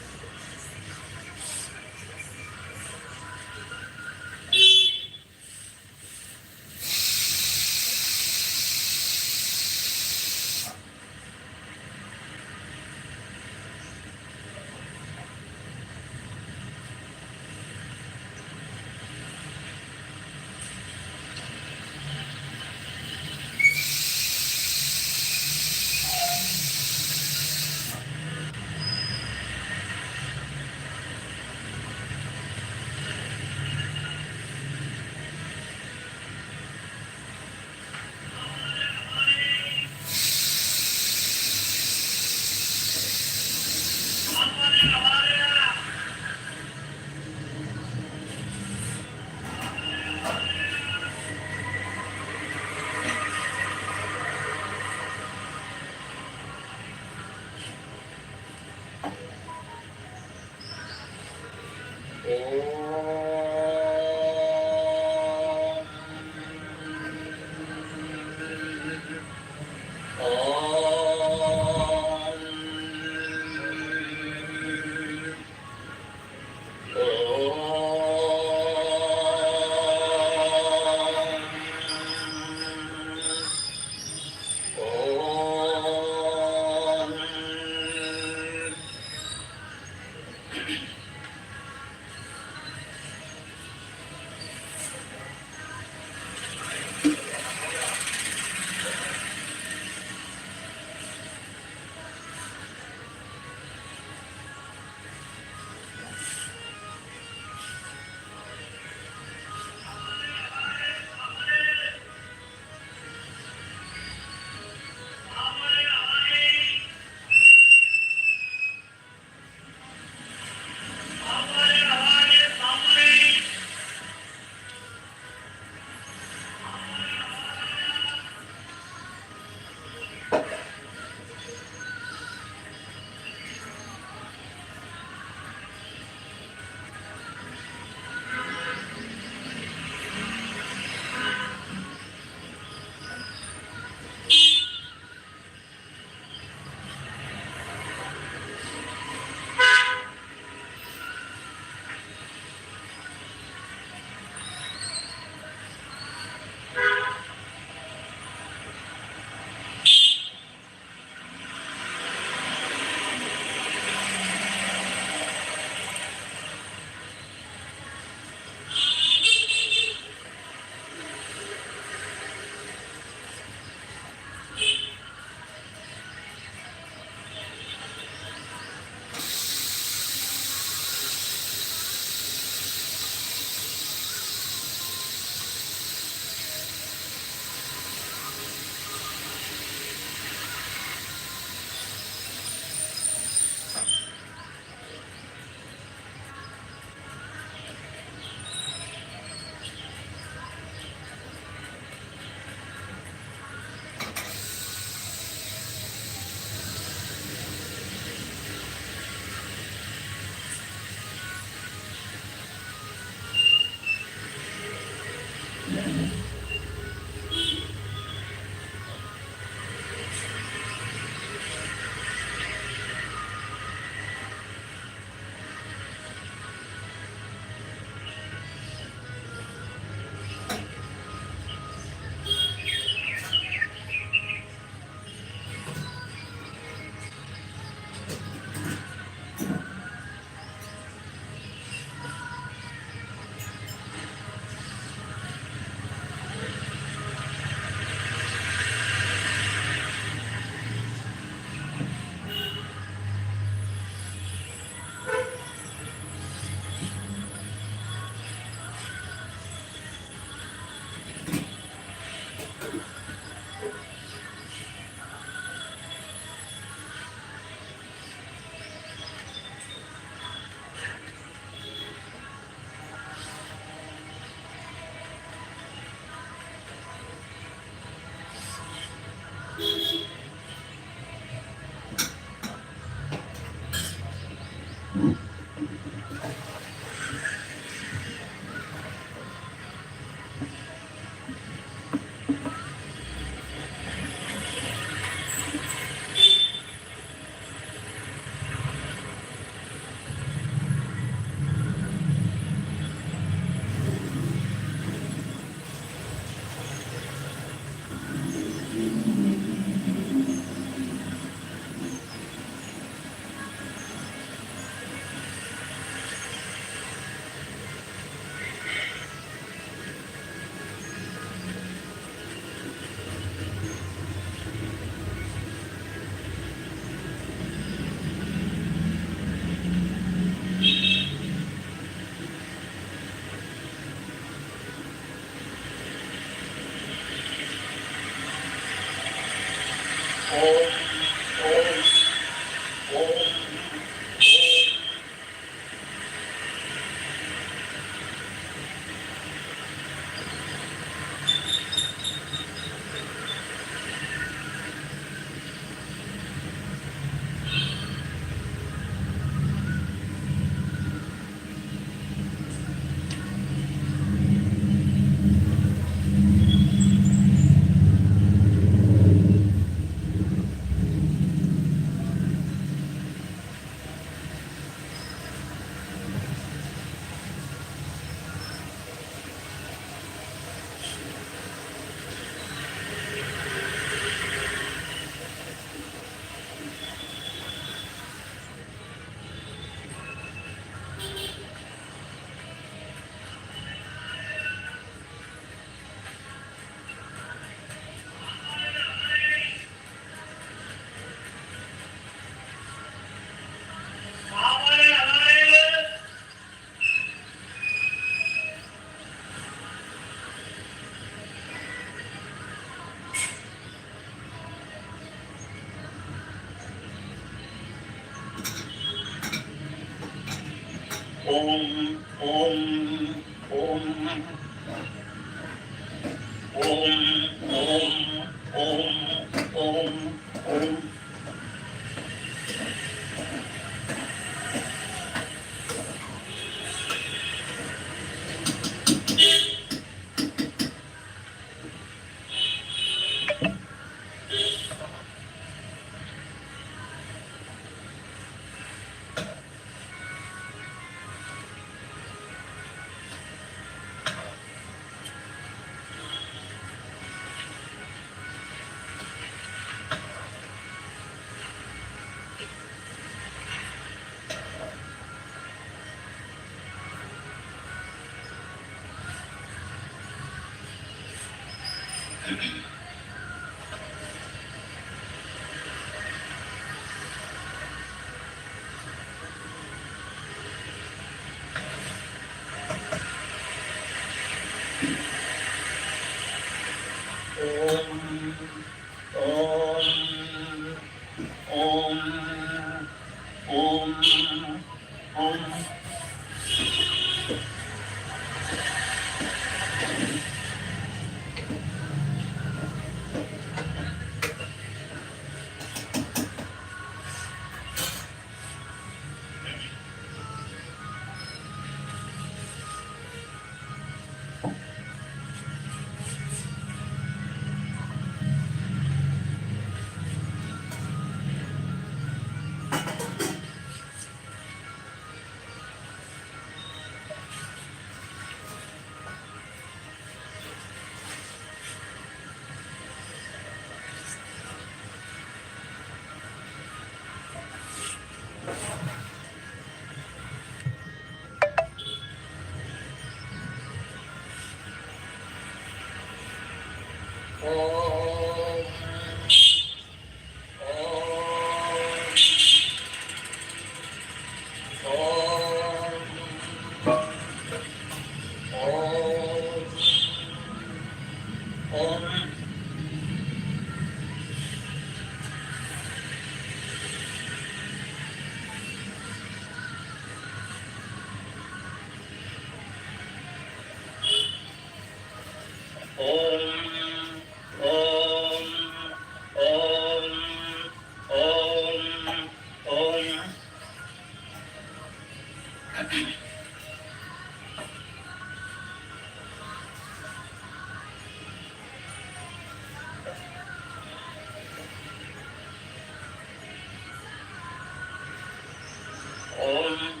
Om.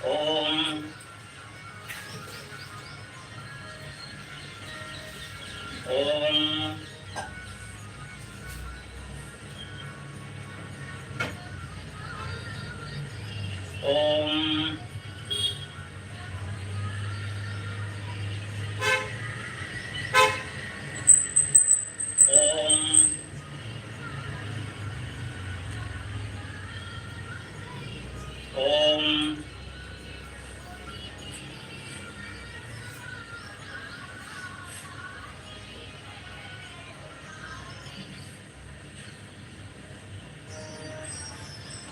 Om. Om. Om. Om. Om.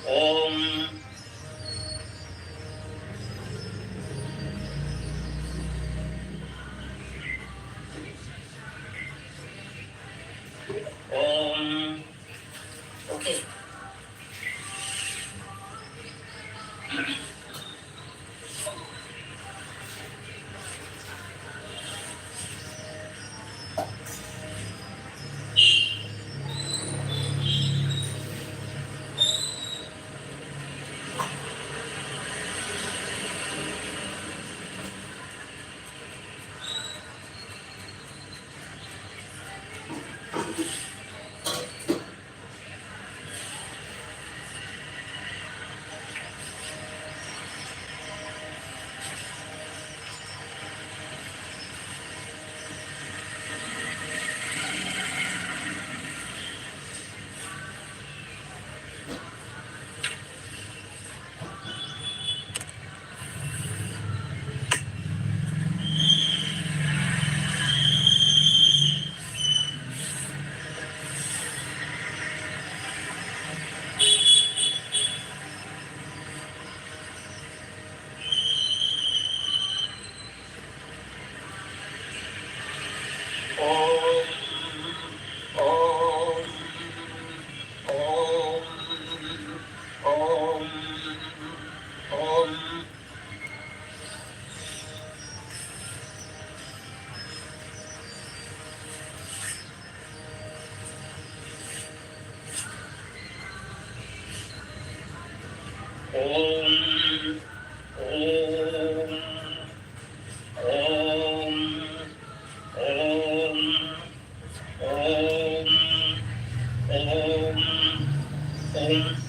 Om. Om. Okay. Om. Om. Om. Om. Om. Om. Om. Om. Om. Om. Om. Om.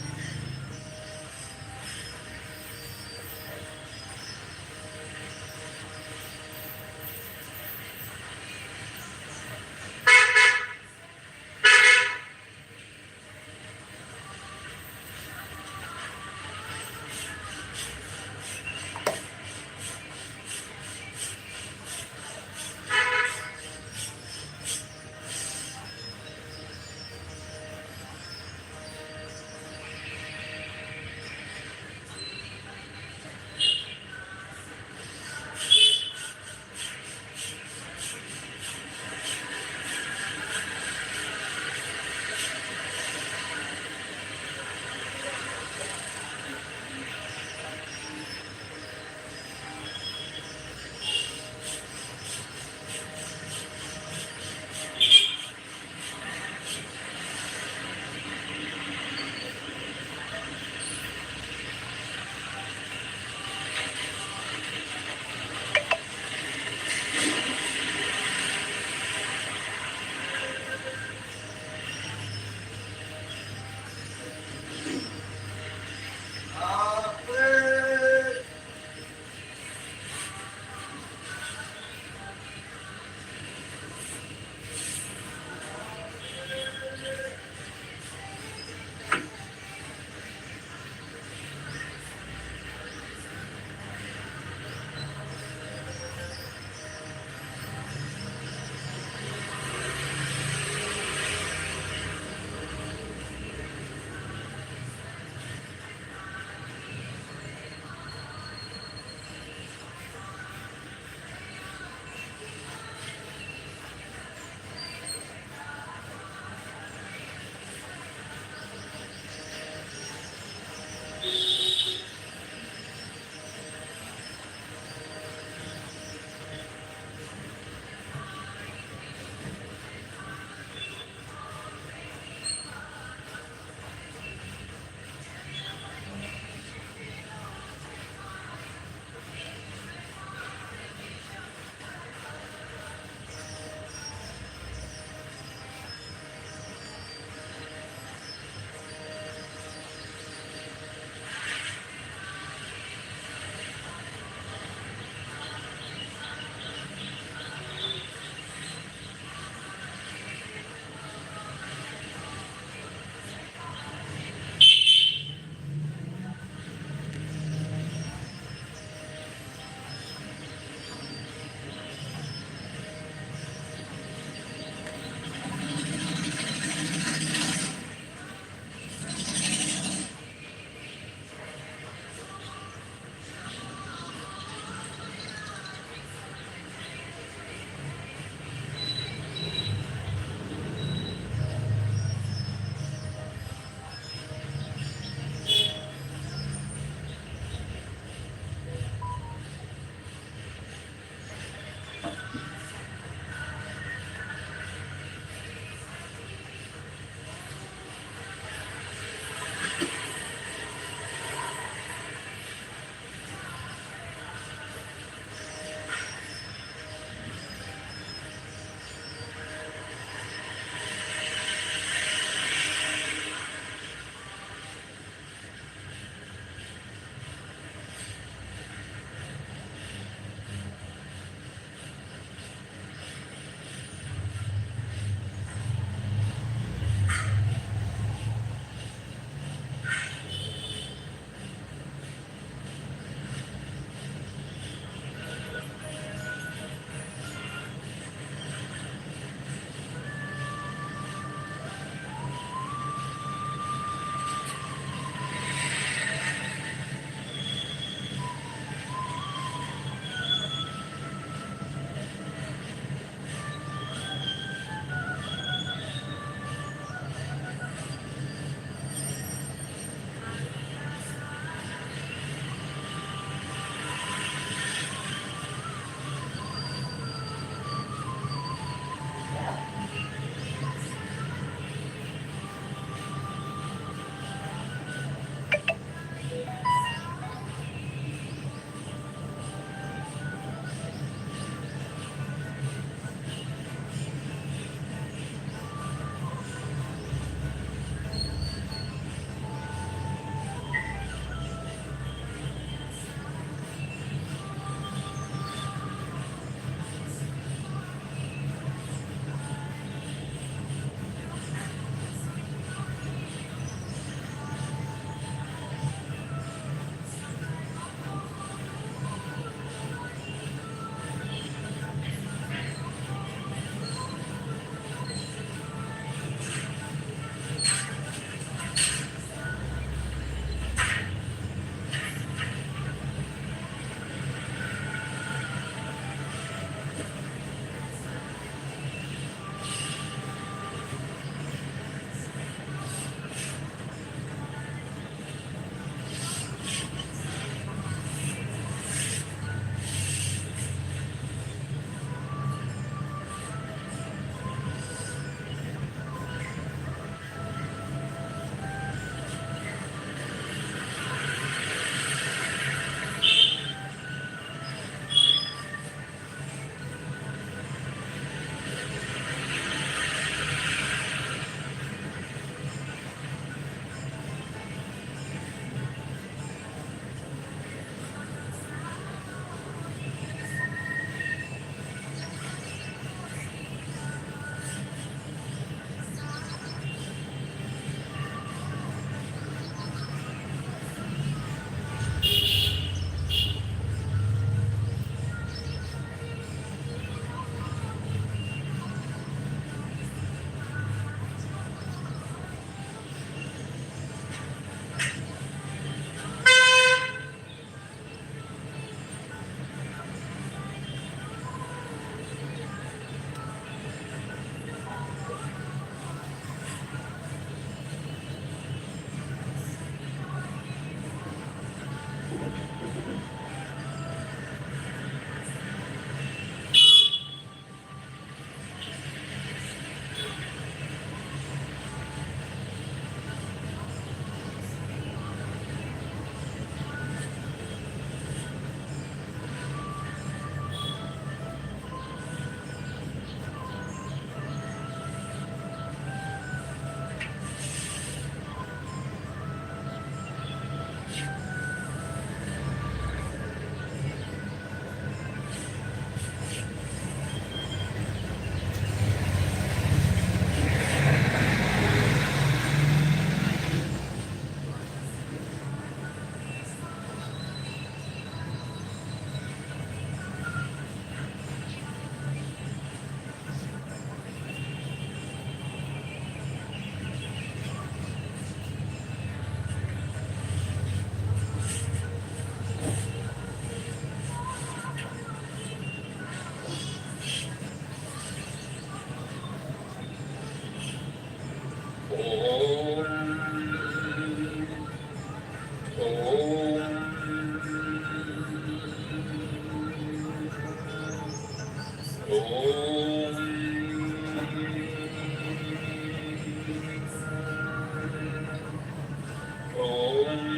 Om.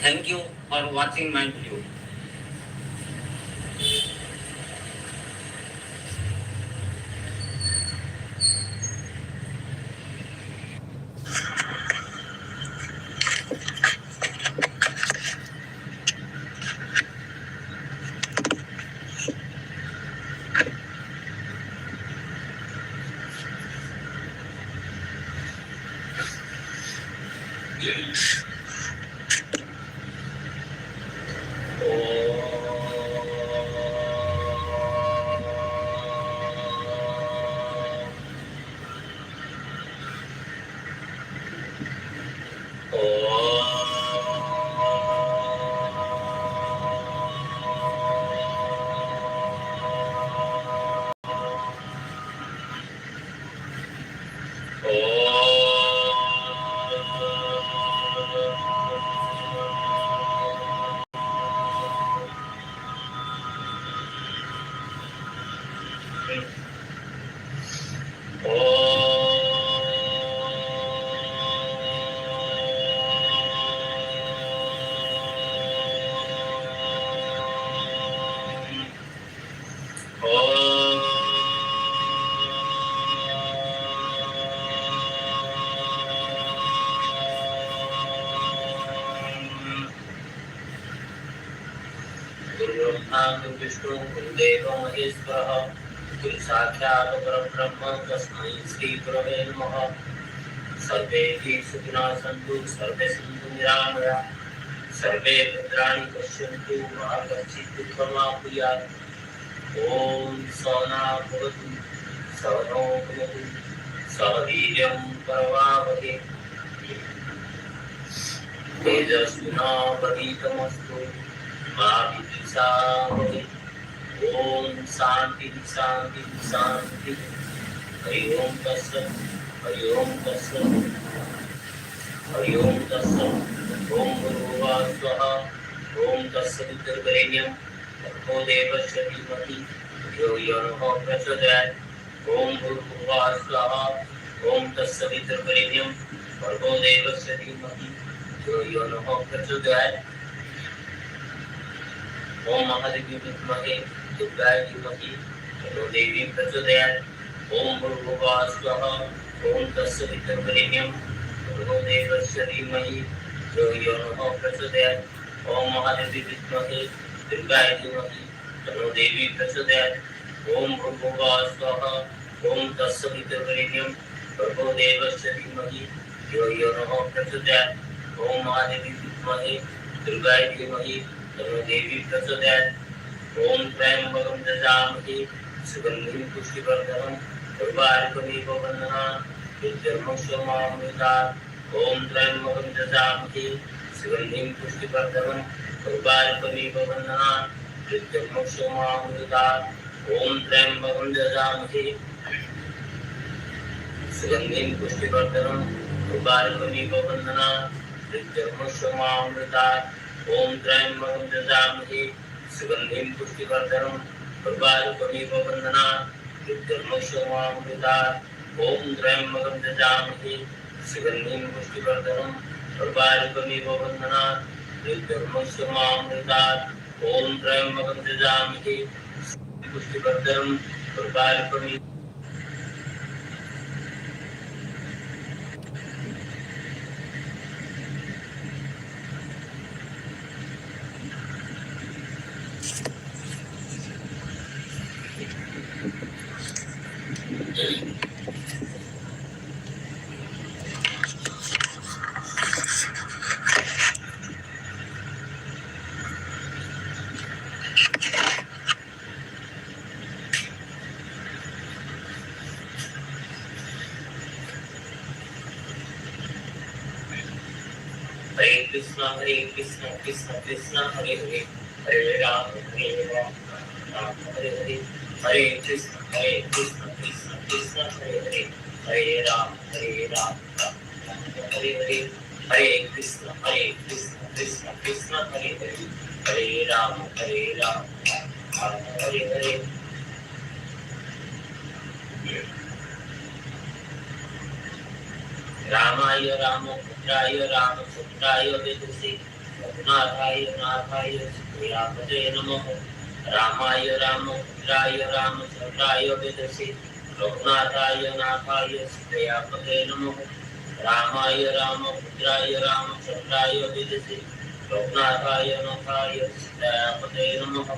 Thank you for watching my video. Vishnu गुरुदेव महेश्वर गुरु साक्षात् परब्रह्म तस्मै श्री गुरवे नमः। सर्वे सुखिनः सन्तु सर्वे सन्तु निरामया सर्वे भद्राणि पश्यन्तु मा कश्चित् दुःखमाप्नुयात्। ॐ सहना भवतु सहनौ भुनक्तु सह वीर्यं करवावहै तेजस्विनावधीतमस्तु मा विद्विषावहै। ओम शांति शांति शांति। हरि ओम तत्सत् हरि ओम तत्सत् हरि ओम तत्सत्। ओम भूर्भुवः स्वः ओम तत्सवितुर्वरेण्यं भर्गो देवस्य धीमहि धियो यो नः प्रचोदयात्। ओम भूर्भुवः स्वः ओम तत्सवितुर्वरेण्यं भर्गो देवस्य धीमहि धियो यो नः प्रचोदयात्। ओम महादेवी विद्महे दुर्गाय धीमहि तन्नो देवी प्रचोदयात्। ओम भूर्भुवः स्वः ओम तत्सवितुर्वरेण्यं भर्गो देवस्य धीमहि धियो यो नः प्रचोदयात्। ओम महादेवी विद्महे दुर्गाय धीमहि तन्नो देवी प्रचोदयात्। ओम भूर्भुवः स्वः ओम तत्सवितुर्वरेण्यं भर्गो देवस्य धीमहि धियो यो नः प्रचोदयात्। ओम महादेवी विद्महे दुर्गाय धीमहि तन्नो देवी प्रचोदयात्। ओम त्र्यंबकं यजामहे सुगन्धिं पुष्टिवर्धनं उर्वारुकमेव वन्दनात् मृत्युर्मुक्षमामृतात्। ओम त्र्यंबकं यजामहे सुगन्धिं पुष्टिवर्धनं उर्वारुकमेव वन्दनात् मृत्युर्मुक्षमामृतात्। ओम त्र्यंबकं यजामहे सुगन्धिं पुष्टिवर्धनं उर्वारुकमेव वन्दनात् मृत्युर्मुक्षमामृतात्। ओम त्र्यंबकं यजामहे सुगन्धिं पुष्टिवर्धनं उर्वारुकमेव वन्दनात् मृत्युर्मुक्षमामृतात्। ओम त्र्यंबकं यजामहे सुगन्धिं पुष्टिवर्धनं उर्वारुकमेव वन्दनात् मृत्युर्मुक्षमामृतात्। ओम त्र्यंबकं यजामहे पुष्टिवर्धनम् उर्वारुकमिव हरे कृष्ण कृष्ण कृष्ण हरे हरे हरे राम राम हरे हरे हरे कृष्ण कृष्ण कृष्ण हरे हरे हरे राम राम हरे हरे हरे कृष्ण कृष्ण कृष्ण हरे हरे हरे राम राम हरे हरे रामाय रामपुत्राय रामचंद्राय वेदसे रघुनाथाय नाथाय सीतापते नमः रामाय रामपुत्राय रामचंद्राय वेदसे रघुनाथाय नाथाय सीतापते नमः रामाय रामपुत्राय रामचंद्राय वेदसे रघुनाथाय नाथाय सीतापते नमः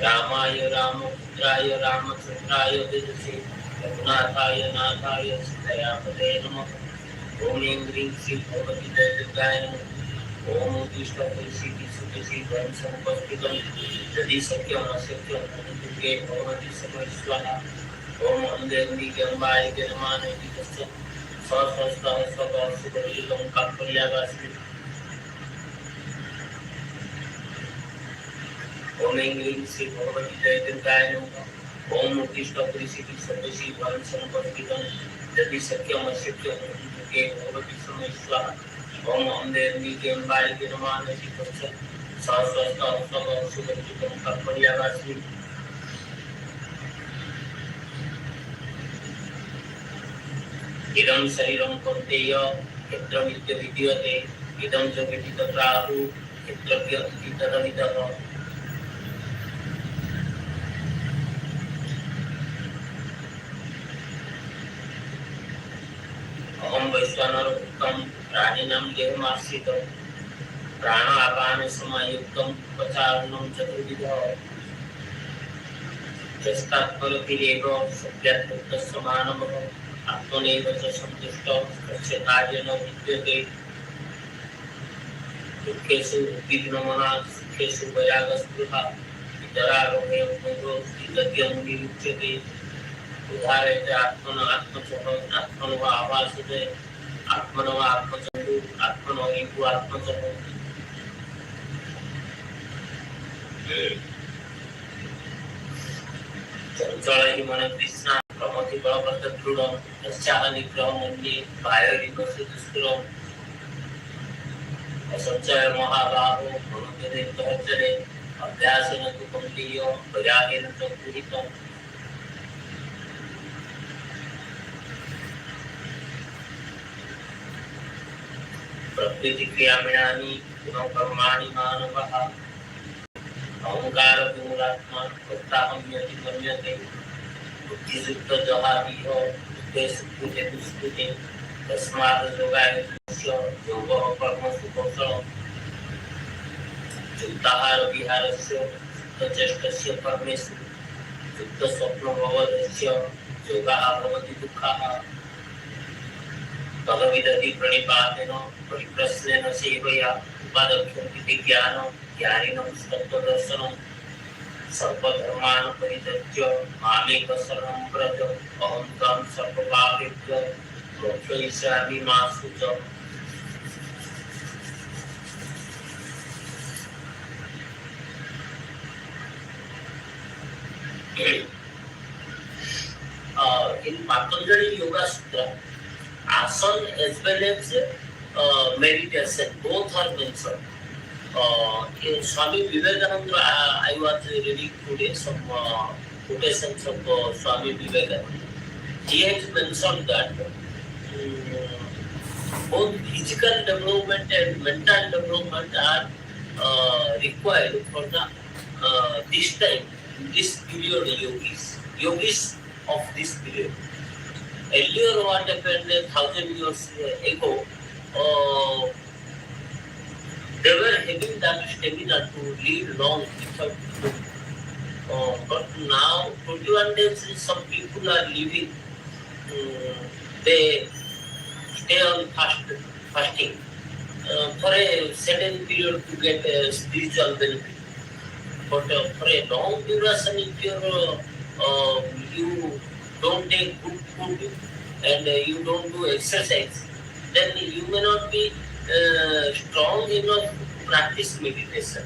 रामाय रामपुत्राय रामचंद्राय वेदसे रघुनाथाय नाथाय सीतापते नमः ओम ऐं ह्रीं श्री भगवती दुर्गाय नमः ओम उत्तिष्ठति सिद्धि धन संपत्तिकं यदि सत्यम असत्यम दुर्गे भगवती समय स्वाहा ओम अंधेन्द्री गंबाय गणमाने तस्य सहस्रः सदा सुदर्शकं कापर्यागास्मि ओम ऐं ह्रीं श्री भगवती दुर्गाय नमः ओम उत्तिष्ठति सिद्धि धन संपत्तिकं यदि सत्यम असत्यम दुर्गे भगवती समय स्वाहा ओम अंधेन्द्री गंबाय गणमाने तस्य सहस्रः सदा सुदर्शकं कापर्यागास्मि इदं शरीरं कौन्तेय यत्र विद्यते इदं च विदितप्राहु यत्र विदितरविदः अहं वैश्वानरभूतं प्राणिनां देहमाश्रितं प्राणापानसमयुक्तं उपचारणं चतुर्विधः चेष्टात्परतिरेव सत्यात्मकस्य मानवः आत्मनेव च सन्तुष्टः तस्य कार्यं न विद्यते दुःखेषु उद्विग्नमनः सुखेषु वैरागस्पृहा इतरारोग्यं तद्यं निरुच्यते उदाहरते आत्मनो आत्मचः आत्मनो आभासते आत्मनो आत्मचन्दु आत्मनो एव आत्मचः चञ्चल मन कृष्ण प्रमति बलवत् दृढं तस्याः निग्रहं मन्ये बाह्यविकस्य दुष्करम् असंचय महाबाहो मनोनिर्तहचरे अभ्यासेन तु कौन्तेय वैरागेण च गृहीतम् प्रकृतिक्रियामिणानि पुनः कर्माणि मानवः अहंकार विमूलात्मा भक्ताहम्यति मन्यते बुद्धियुक्त जहातीह बुद्धे दुष्कृते तस्मात् योगाय योगः कर्मसु कौशलम् युक्ताहार विहारस्य युक्तचेष्टस्य कर्मेषु युक्तस्वप्नभवदस्य योगः भवति दुःखः तदविदति प्रणिपातेन परिप्रश्नेन सेवया उपादक्षन्ति ज्ञानं ज्ञानिनं तत्त्वदर्शनं सर्वधर्मान् परित्यज्य मामेक शरणं व्रज अहं त्वां सर्वपापेभ्यो मोक्षयिष्यामि मा शुच in Patanjali Yoga Sutra, asana as well as meditation, both are mentioned. In Swami Vivekananda, I was reading today some quotations of Swami Vivekananda. He has mentioned that both physical development and mental development are required for the this time, this period yogis of this period. Earlier, what happened 1,000 years ago, they were having that stamina to live long without food. But now, 21 days, some people are living. They stay on fasting for a certain period to get spiritual benefit. But for a long duration, if you don't take good food and you don't do exercise, then you may not be strong enough to practice meditation.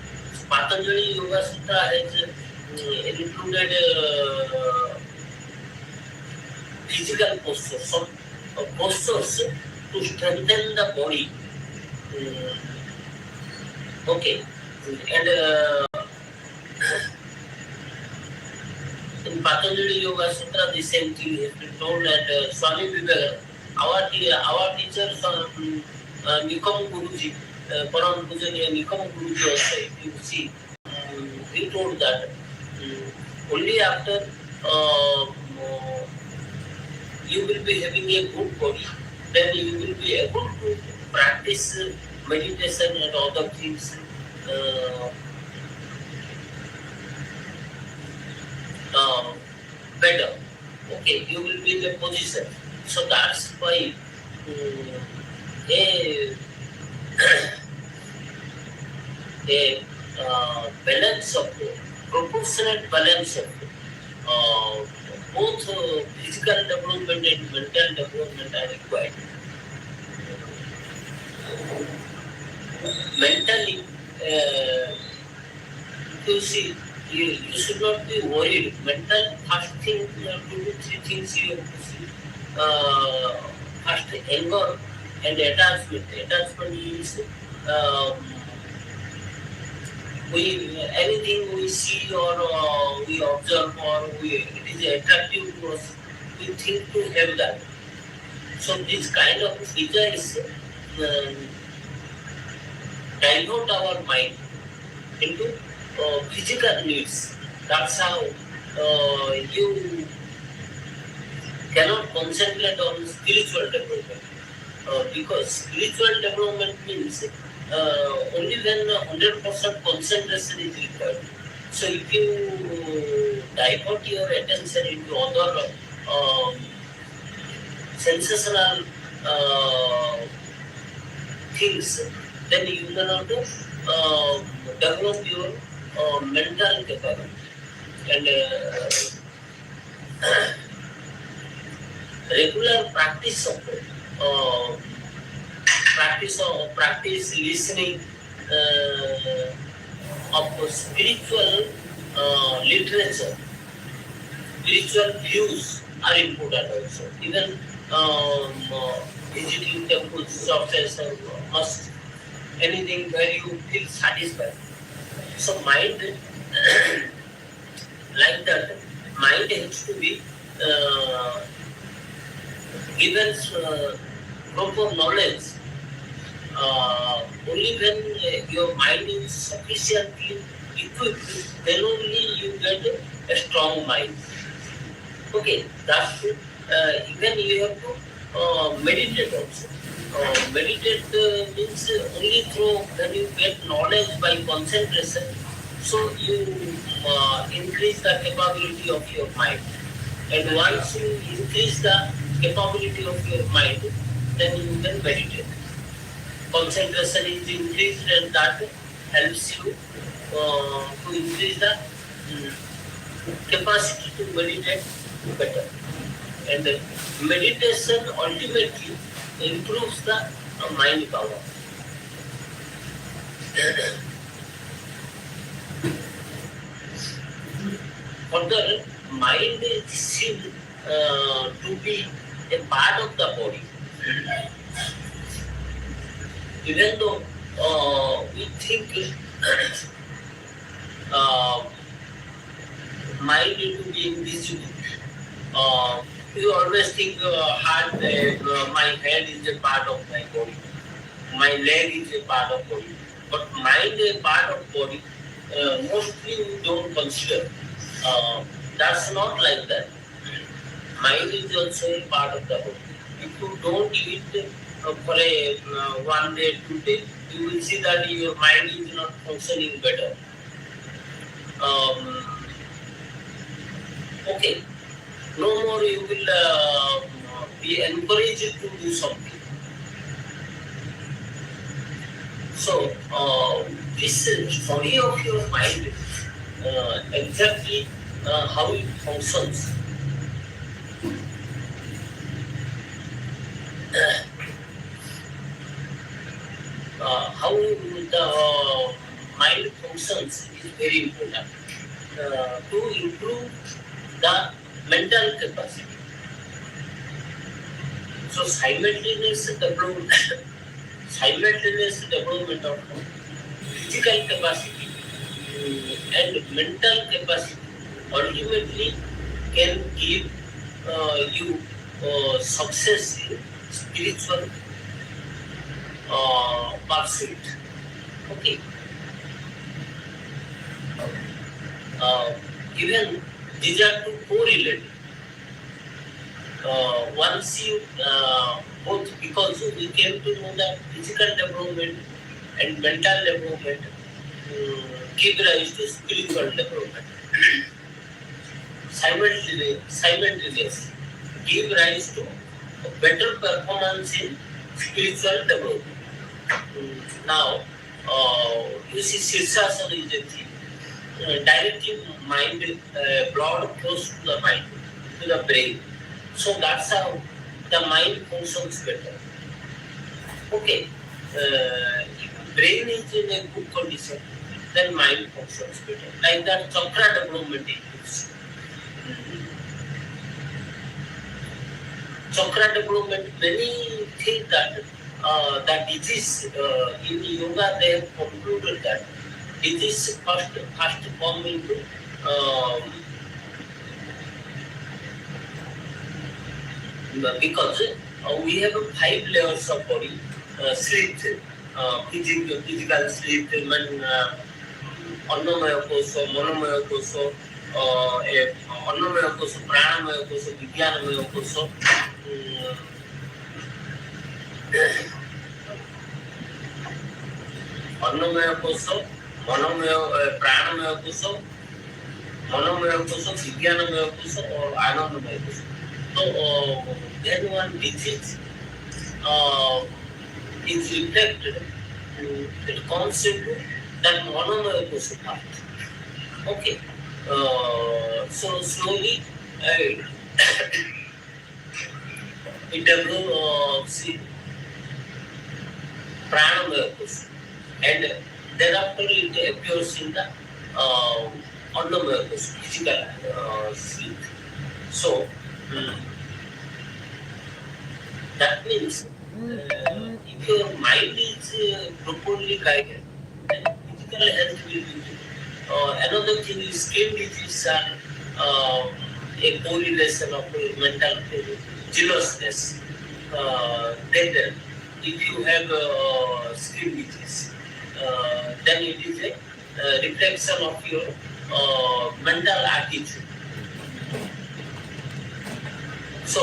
Patanjali Yoga Sutra has included physical postures, some postures to strengthen the body. Okay, and in Patanjali Yoga Sutra, the same thing has been told, and Swami Vivekananda, our teacher, Nikam Guruji, Param Pujaniya Nikam Guruji also, if you see, he told that only after you will be having a good body, then you will be able to practice meditation and other things better. Okay, you will be in a position. So that's why a balance of proportionate balance of both physical development and mental development are required. Mentally, you see, you should not be worried. Mental first thing, 2 to 3 things you have to see. First, anger and attachment. Attachment means anything we see or we observe or it is attractive to us, we think to have that. So this kind of desires divert our mind into physical needs. That's how you cannot concentrate on spiritual development. Because spiritual development means only when 100% concentration is required. So if you divert your attention into other sensational things, then you cannot develop your mental capacity. And regular practice of practice listening of spiritual literature, spiritual views are important also. Even visiting temples, churches, or mosques, anything where you feel satisfied. So mind, like that, mind has to be given proper knowledge. Only when your mind is sufficiently equipped, then only you get a strong mind. Okay, that's even you have to meditate also. Meditate means only through when you get knowledge by concentration. So you increase the capability of your mind. And once you increase the capability of your mind, then you can meditate. Concentration is increased and that helps you to increase the capacity to meditate better. And meditation ultimately improves the mind power. Further, mind is seen to be a part of the body. Even though we think mind to be invisible, You always think heart, my head is a part of my body, my leg is a part of body, but mind is a part of body. Mostly we don't consider. That's not like that. Mind is also a part of the body. If you don't eat for a 1 day, 2 days, you will see that your mind is not functioning better. Okay, no more you will be encouraged to do something. So, this story of your mind, exactly how it functions. How the mind functions is very important to improve the mental capacity. So simultaneous development of physical capacity and mental capacity ultimately can give you success in spiritual pursuit. Okay. Even these are two correlated. Once you both, because we came to know that physical development and mental development give rise to spiritual development. Simultaneously give rise to a better performance in spiritual development. Now, you see, Sirsasana is a thing. Directing mind, blood close to the mind, to the brain. So that's how the mind functions better. Okay, if brain is in a good condition, then mind functions better. Like that, chakra development improves. Chakra development, many think that that disease in yoga they have concluded that disease first come into because we have 5 layers of body, sleep, physical sleep, अन्नमय कोश, मनोमय कोश, अन्नमय कोश, प्राणमय कोश, विज्ञानमय कोश, अन्नमय कोश, मनोमय प्राणमय कोश, मनोमय कोश, विज्ञानमय कोश और आनंदमय कोश. So then one disease is reflected. It comes into that monomere kosh part. Okay. So slowly it develops pranamaya kosh, and thereafter it appears in the annamaya kosh, physical sleep. So that means if your mind is properly guided, then physical health will be good. Another thing is skin disease are a correlation of mental jealousness. Then if you have skin disease, then it is a reflection of your mental attitude. So,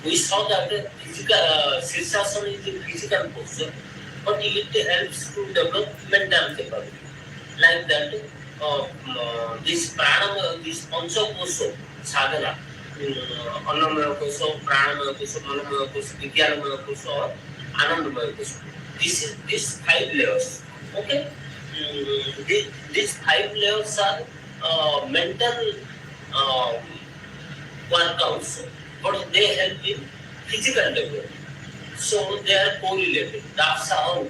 we saw that physical Sirsasana is a physical posture, but it helps to develop mental capability. Like that, this pranam, this pancha kosha sadhana, annamaya kosha, pranamaya kosha, manomaya kosha, vijnanamaya kosha, or anandamaya kosha. These 5 layers. Okay, these 5 layers are mental workouts, but they help in physical development. So they are correlated. That's how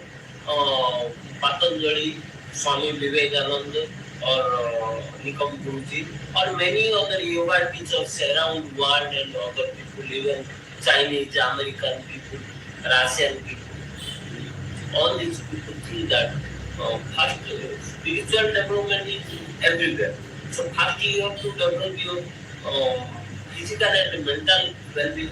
Patanjali, Swami Vivekananda, or Nikam Guruji, or many other yoga teachers around the world and other people, even Chinese, American people, Russian people, all these people think that first spiritual development is everywhere. So first you have to develop your physical and mental well-being.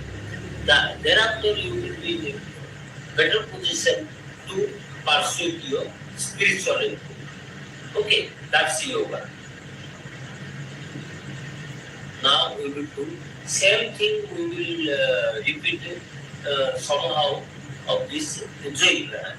Thereafter, you will be in a better position to pursue your spirituality. Okay, that's yoga. Now we will do same thing. We will repeat somehow of this enjoy plan.